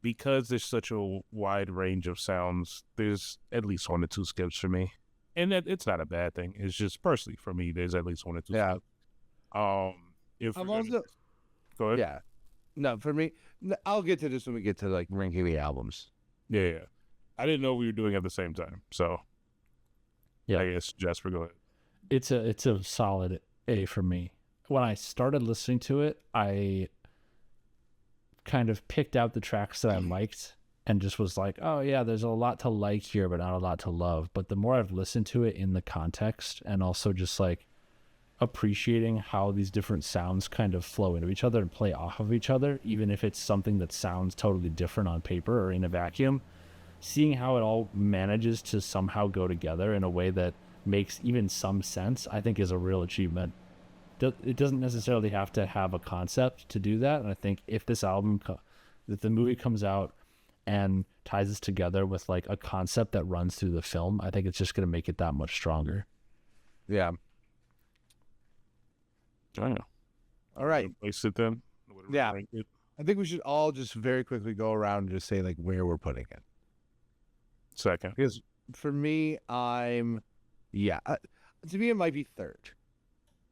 because there's such a wide range of sounds, there's at least 1 or 2 skips for me. And that it's not a bad thing. It's just personally for me, there's at least 1 or 2 Yeah. skips. If I'm we're gonna- also, go ahead. yeah. No, for me, I'll get to this when we get to like ranking the albums. Yeah. I didn't know we were doing it at the same time. So Yeah. I guess Jasper, go ahead. It's a solid A for me. When I started listening to it, I kind of picked out the tracks that I liked, and just was like, oh yeah, there's a lot to like here, but not a lot to love. But the more I've listened to it in the context, and also just like appreciating how these different sounds kind of flow into each other and play off of each other, even if it's something that sounds totally different on paper or in a vacuum, seeing how it all manages to somehow go together in a way that makes even some sense, I think is a real achievement. It doesn't necessarily have to have a concept to do that. And I think if this if the movie comes out and ties this together with like a concept that runs through the film, I think it's just going to make it that much stronger. Yeah. Oh, yeah. All right. Place it then. Yeah. I think we should all just very quickly go around and just say like where we're putting it. Second. Because for me, to me, it might be third.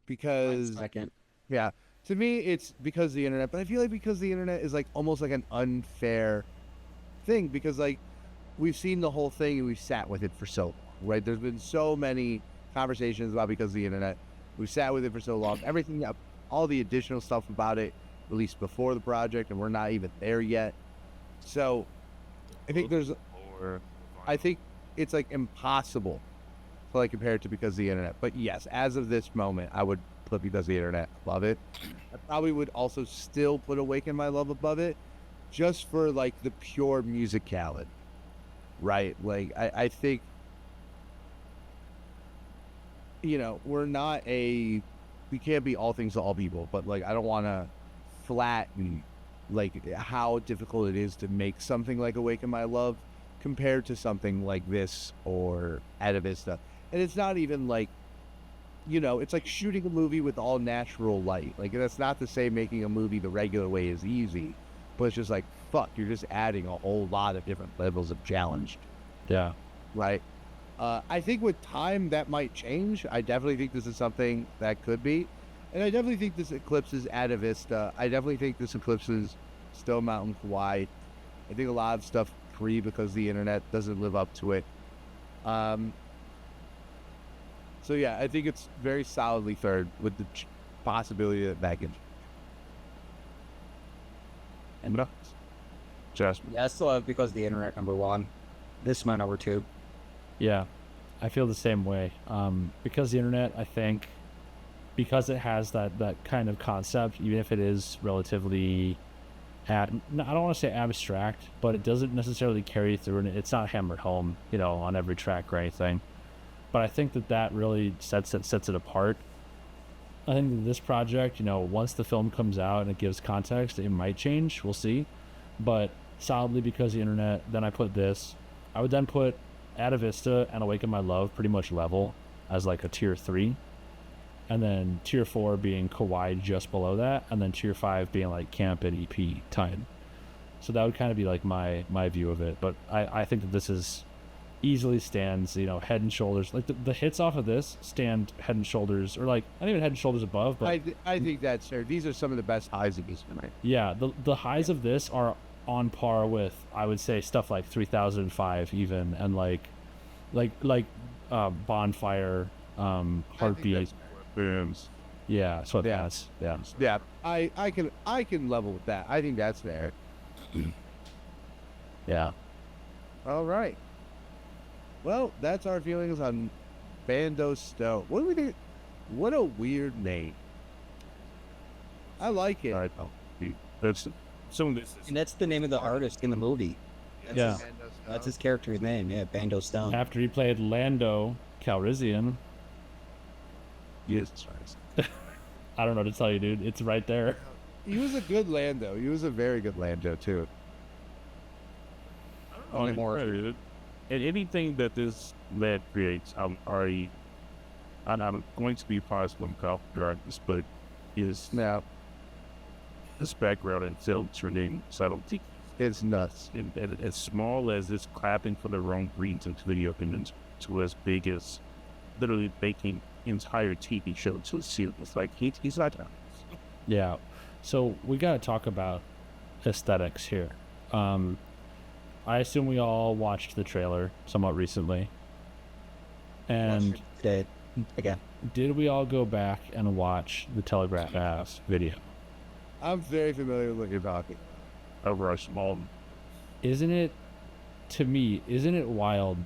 Because, Second. yeah, to me, it's because of the internet. But I feel like because the internet is like almost like an unfair thing. Because like we've seen the whole thing and we've sat with it for so long, right? There's been so many conversations about because of the internet. We've sat with it for so long. Everything, all the additional stuff about it, released before the project, and we're not even there yet. So I think I think it's like impossible to like compare it to because of the internet. But yes, as of this moment, I would put because of the internet above it. I probably would also still put Awaken My Love above it, just for like the pure musicality, right? Like I think, you know, we can't be all things to all people, but like I don't want to flatten like how difficult it is to make something like Awaken My Love compared to something like this or Atavista. And it's not even like, you know, it's like shooting a movie with all natural light. Like that's not to say making a movie the regular way is easy, but it's just like, fuck, you're just adding a whole lot of different levels of challenge. Yeah. Right. I think with time that might change. I definitely think this is something that could be. And I definitely think this eclipses Atavista. I definitely think this eclipses Stone Mountain Hawaii. I think a lot of stuff because the internet doesn't live up to it. So yeah, I think it's very solidly third with the possibility that can. And Jasper. Yeah, I still have because the internet number one. This is my number two. Yeah, I feel the same way. Because the internet, I think, because it has that kind of concept, even if it is relatively, I don't want to say abstract, but it doesn't necessarily carry through, and it's not hammered home, you know, on every track or anything. But I think that really sets it apart. I think that this project, you know, once the film comes out and it gives context, it might change. We'll see. But solidly because of the internet, then I put this. I would then put Atavista and Awaken My Love pretty much level as like a tier 3. And then tier 4 being Kawaii just below that. And then tier 5 being like Camp and EP tied. So that would kind of be like my view of it. But I think that this is easily stands, you know, head and shoulders. Like the hits off of this stand head and shoulders, or like not even head and shoulders above, but I think that's fair. These are some of the best highs of this tonight. Yeah, the highs of this are on par with, I would say, stuff like 3005 even, and like Bonfire, Heartbeat. Yeah, sweatpants. Yeah. I can level with that. I think that's fair. Yeah. All right. Well, that's our feelings on Bando Stone. What do we think? What a weird name. I like it. All right. That's some of this. And that's the name of the artist in the movie. Yeah. That's his character's name. Yeah, Bando Stone. After he played Lando Calrissian. Yes. I don't know what to tell you, dude. It's right there. He was a good Lando. He was a very good Lando, too. Only more. And anything that this lad creates, I'm going to be positive about regardless, but his background in film training subtlety, it's nuts. and as small as this clapping for the wrong reasons video opinions, to as big as literally making entire TV show to a series. Like he's not done. Yeah. So we got to talk about aesthetics here. I assume we all watched the trailer somewhat recently. And Dead. Again. did we all go back and watch the Telegraph Ave video? I'm very familiar with what you're talking. Over a small. Isn't it to me, isn't it wild?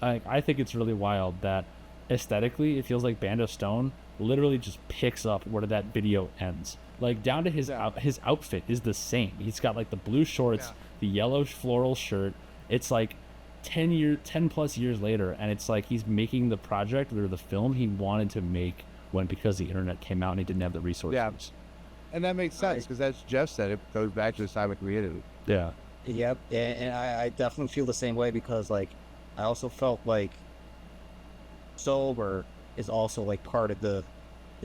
I think it's really wild that aesthetically, it feels like Bando Stone literally just picks up where that video ends. Like down to his his outfit is the same. He's got like the blue shorts, the yellow floral shirt. It's like 10 plus years later, and it's like he's making the project or the film he wanted to make when because the internet came out and he didn't have the resources. Yeah. And that makes sense because, as Jeff said, it goes back to the time it created it. Yeah. Yep, and I definitely feel the same way because like I also felt like Sober is also like part of the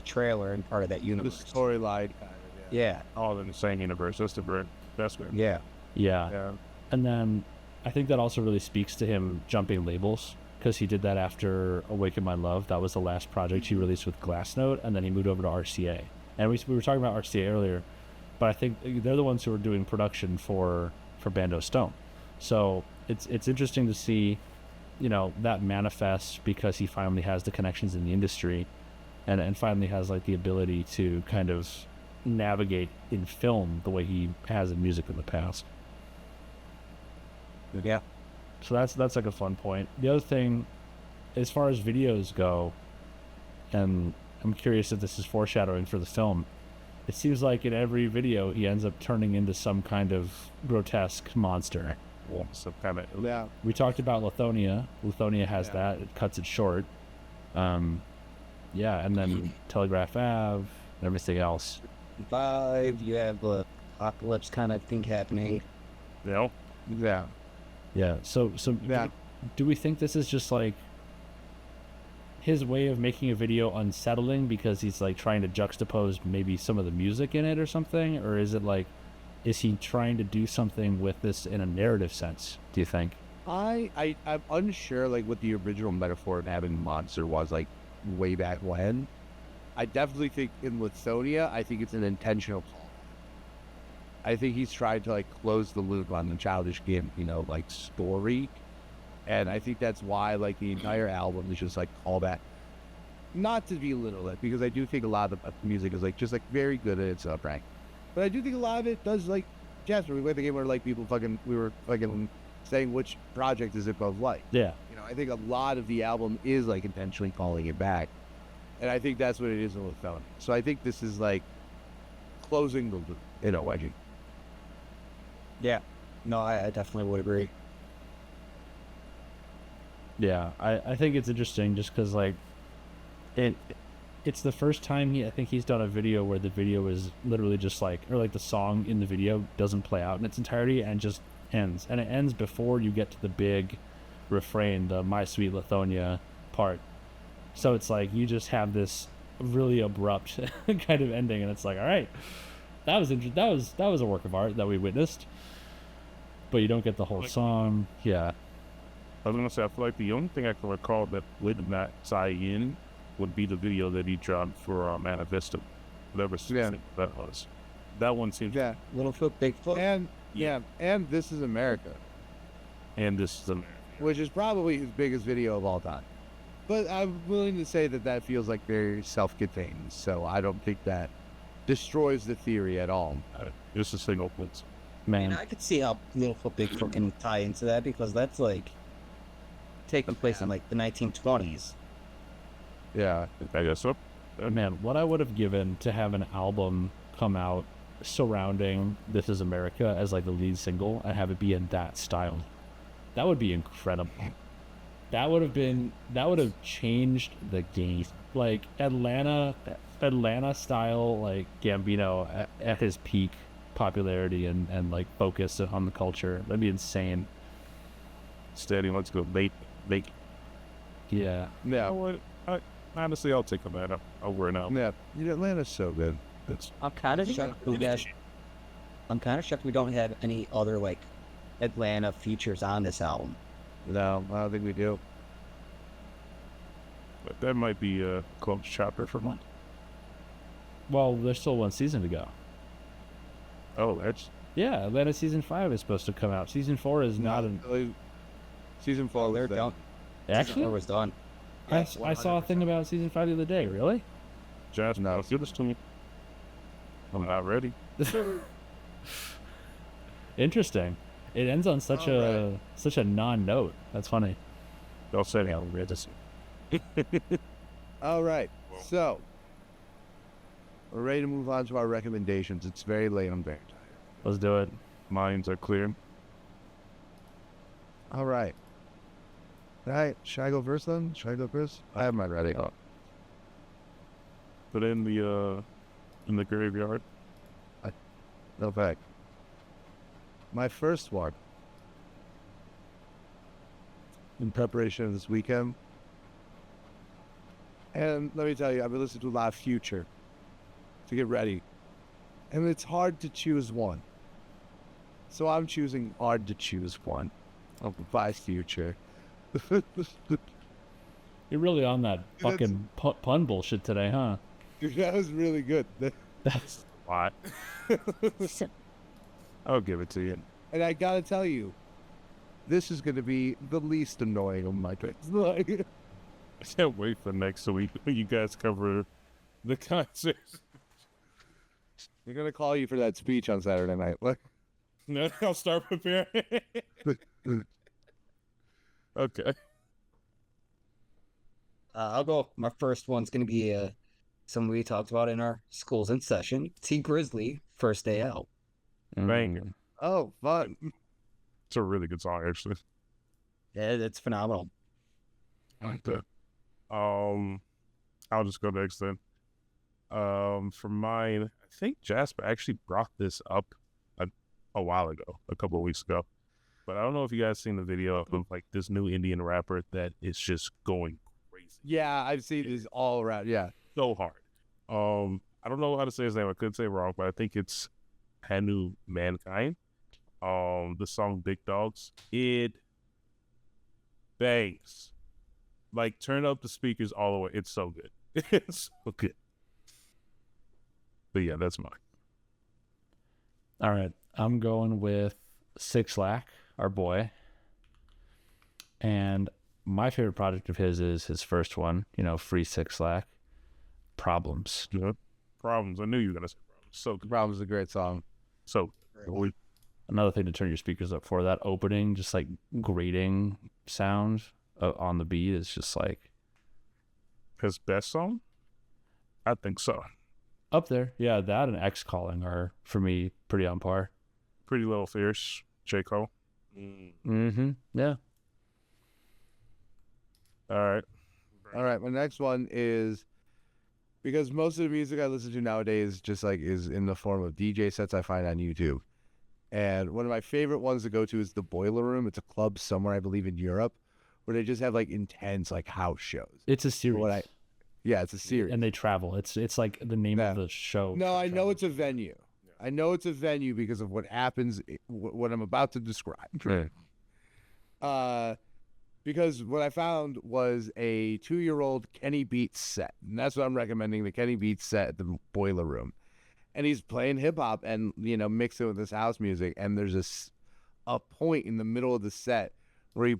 trailer and part of that The universe. storyline, kind of. Yeah, All in the same universe. That's the best way. yeah, Yeah. And then I think that also really speaks to him jumping labels because he did that after Awaken My Love. That was the last project he released with Glassnote, and then he moved over to RCA. And we were talking about RCA earlier, but I think they're the ones who are doing production for Bando Stone. So it's interesting to see, you know, that manifests because he finally has the connections in the industry and finally has like the ability to kind of navigate in film the way he has in music in the past. yeah. So that's like a fun point. The other thing, as far as videos go, and I'm curious if this is foreshadowing for the film, it seems like in every video he ends up turning into some kind of grotesque monster. Some kind of Yeah. We talked about Lithonia. Lithonia has Yeah. that. It cuts it short. Yeah, and then Telegraph Ave and everything else. Vibe. You have the apocalypse kind of thing happening. you know. Yeah. Yeah. So Yeah. do we think this is just like his way of making a video unsettling because he's like trying to juxtapose maybe some of the music in it or something, or is it like, is he trying to do something with this in a narrative sense, do you think? I'm unsure like what the original metaphor of having monster was like way back when. I definitely think in Lithonia, I think it's an intentional call. I think he's trying to like close the loop on the Childish Gambino like story, and I think that's why like the entire album is just like all that. Not to belittle it, because I do think a lot of the music is like just like very good at its prank, but I do think a lot of it does like Jasper. We played the game where like people we were fucking saying which project is it both like. Yeah. You know, I think a lot of the album is like intentionally calling it back, and I think that's what it is in Lithonia. So I think this is like closing the loop in a way. Yeah. No, I definitely would agree. Yeah, I think it's interesting just because like it's the first time I think he's done a video where the video is literally just like, or like the song in the video doesn't play out in its entirety and just ends, and it ends before you get to the big refrain, the My Sweet Lithonia part. So it's like you just have this really abrupt kind of ending, and it's like, all right, that was that was a work of art that we witnessed, but you don't get the whole song. Yeah. I was gonna say, I feel like the only thing I can recall that would not tie in would be the video that he dropped for Manifesto, whatever Yeah. that was. That one seems. Yeah, Littlefoot, Bigfoot. and This Is America, And this is a. which is probably his biggest video of all time. But I'm willing to say that that feels like very self-contained, so I don't think that destroys the theory at all. Just a single place. Man, And I could see how Littlefoot, Bigfoot can tie into that because that's like taking place in like the 1920s. Yeah, I guess so. man, what I would have given to have an album come out surrounding This Is America as like the lead single and have it be in that style. That would be incredible. That would have changed the game. Like Atlanta style, like Gambino at his peak popularity and like focus on the culture. That'd be insane. Steady, let's go. Late. Yeah. You yeah, know what? Honestly, I'll take Atlanta over and out. yeah. You know, Atlanta's so good. I'm kind of shocked we don't have any other like Atlanta features on this album. No, I don't think we do. But that might be a close chopper for one. Well, there's still one season to go. Oh, that's. Yeah, Atlanta season 5 is supposed to come out. Season 4 is not an. Season 4 They're was done. Actually, It was done. I saw a thing about season 5 the other day. Really? Jasper, No. give this to me. I'm not ready. Interesting. It ends on such a non-note. That's funny. Don't say anything. Read this. All right. So, we're ready to move on to our recommendations. It's very late. I'm very tired. Let's do it. Minds are clear. All right. All right. Should I go first then? Should I go first? I have mine ready. Put in the graveyard. No fact. My first one, in preparation of this weekend, and let me tell you, I've been listening to a lot of Future to get ready, and it's hard to choose one. So I'm choosing hard to choose one by Future. You're really on that fucking pun bullshit today, huh? Dude, that was really good. That's What? I'll give it to you. And I gotta tell you, this is gonna be the least annoying of my picks. I can't wait for next week when you guys cover the concert. We're gonna call you for that speech on Saturday night. What? No, I'll start preparing. Okay. I'll go. My first one's going to be something we talked about in our schools in session. T Grizzly, First Day Out. Banger. Oh, fun. It's a really good song, actually. Yeah, it's phenomenal. I like that. I'll just go next then. For mine, I think Jasper actually brought this up a while ago, a couple of weeks ago. But I don't know if you guys seen the video of like this new Indian rapper that is just going crazy. Yeah, I've seen this all around. Yeah. So hard. I don't know how to say his name. I could say it wrong, but I think it's Hanu Mankind. The song Big Dogs. It bangs. Like, turn up the speakers all the way. It's so good. It's so good. But yeah, that's mine. all right. I'm going with Six Lack, our boy. And my favorite project of his is his first one, Free Six Lack. Problems. Yeah. Problems. I knew you were gonna say problems. So good. Problems is a great song. So good. Another thing to turn your speakers up for, that opening, just like grating sound on the beat is just like His best song? I think so. up there. Yeah, that and X Calling are, for me, pretty on par. Pretty Little Fierce, J. Cole. Mm-hmm. Yeah. All right. All right, my next one is, because most of the music I listen to nowadays just like is in the form of DJ sets I find on YouTube. And one of my favorite ones to go to is the Boiler Room. It's a club somewhere, I believe, in Europe, where they just have like intense like house shows. It's a series. Yeah, it's a series. And they travel. It's like the name of the show. No, I know it's a venue. I know it's a venue because of what happens, what I'm about to describe. Because what I found was a 2-year-old Kenny Beats set. And that's what I'm recommending, the Kenny Beats set at the Boiler Room. And he's playing hip-hop and, mix it with this house music. And there's a point in the middle of the set where he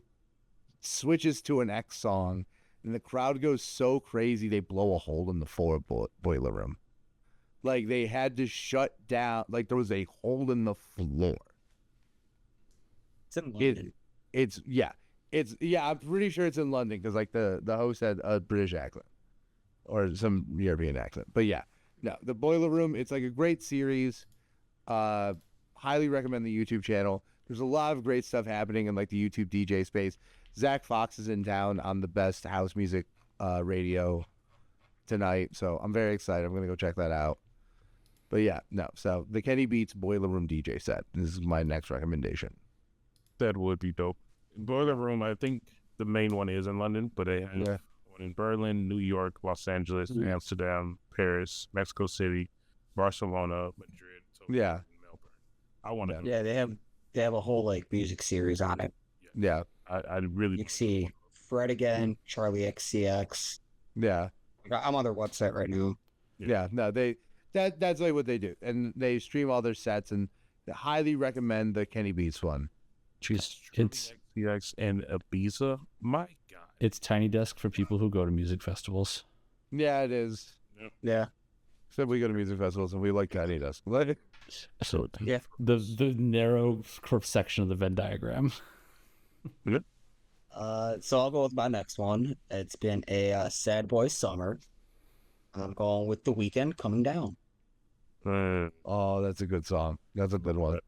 switches to an X song. And the crowd goes so crazy, they blow a hole in the floor of Boiler Room. Like, they had to shut down. Like, there was a hole in the floor. It's in London. I'm pretty sure it's in London because, like, the host had a British accent or some European accent. But, yeah. No, the Boiler Room, it's, like, a great series. Highly recommend the YouTube channel. There's a lot of great stuff happening in, like, the YouTube DJ space. Zach Fox is in town on the best house music radio tonight, so I'm very excited. I'm going to go check that out. But yeah, no. So the Kenny Beats Boiler Room DJ set. This is my next recommendation. That would be dope. Boiler Room, I think the main one is in London, but they have one in Berlin, New York, Los Angeles, Amsterdam, Paris, Mexico City, Barcelona, Madrid, Tokyo, and Melbourne. I want to. Yeah, they have a whole like music series on it. Yeah. I really. You can see Fred again, Charlie XCX. Yeah. I'm on their website right now. Yeah. No, that's like what they do, and they stream all their sets, and I highly recommend the Kenny Beats one. Jeez, it's XCX and Ibiza. My God, it's Tiny Desk for people who go to music festivals. Yeah, it is. Yeah. Said we go to music festivals and we like Kanye does. Like, So Yeah. the narrow section of the Venn diagram. So I'll go with my next one. It's been a sad boy summer. I'm going with The Weeknd, Coming Down. oh, that's a good song. That's a good one.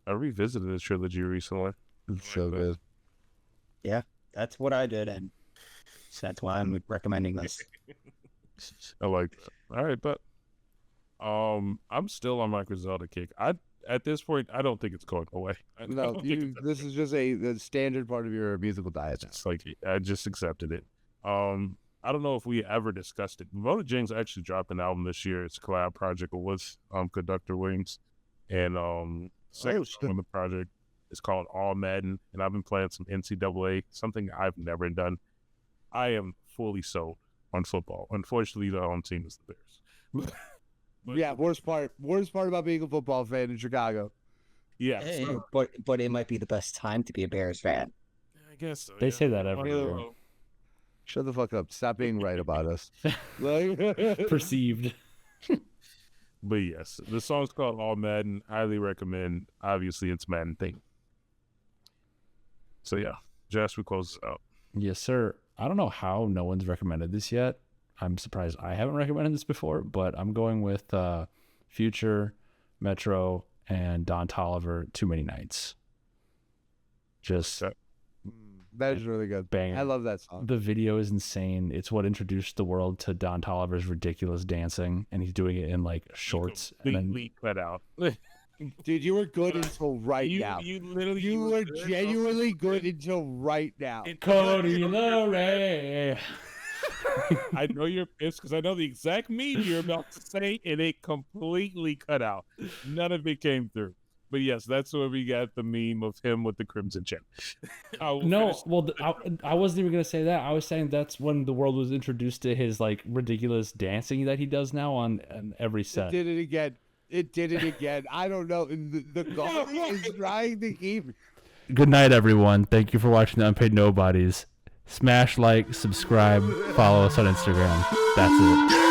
I revisited the trilogy recently. It's so good. Yeah, that's what I did, and so that's why I'm recommending this. I like that. All right, but I'm still on my Griselda kick. At this point, I don't think it's going away. I No, don't think it's this is just a standard part of your musical diet. It's like I just accepted it. I don't know if we ever discussed it. Mona James actually dropped an album this year. It's a collab project with Conductor Wings, and second song on the project is called All Madden. And I've been playing some NCAA, something I've never done. I am fully sold on football. Unfortunately, the home team is the Bears. But- Yeah, worst part about being a football fan in Chicago. Yeah, Hey, so, but it might be the best time to be a Bears fan. I guess so, They yeah. say that every year. Shut the fuck up. Stop being right about us. Like, Perceived. But yes, the song's called All Madden. Highly recommend. Obviously, it's Madden thing. So yeah, Jasper closes out. Yes, sir. I don't know how no one's recommended this yet. I'm surprised I haven't recommended this before, but I'm going with Future, Metro, and Don Toliver, Too Many Nights. Just that is really good. banger. I love that song. The video is insane. It's what introduced the world to Don Toliver's ridiculous dancing, and he's doing it in like shorts. And then Completely cut out. Dude, you were good until right now. You literally You were good. genuinely good until right now. Cody Lowry. I know you're pissed because I know the exact meme you're about to say, and it completely cut out. None of it came through. But yes, that's where we got the meme of him with the crimson chin. No, well, I wasn't even gonna say that. I was saying that's when the world was introduced to his like ridiculous dancing that he does now on every It set. did it again. It did it again. I don't know. The guy is trying to keep. Good night, everyone. Thank you for watching the Unpaid Nobodies. Smash like, subscribe, follow us on Instagram. That's it.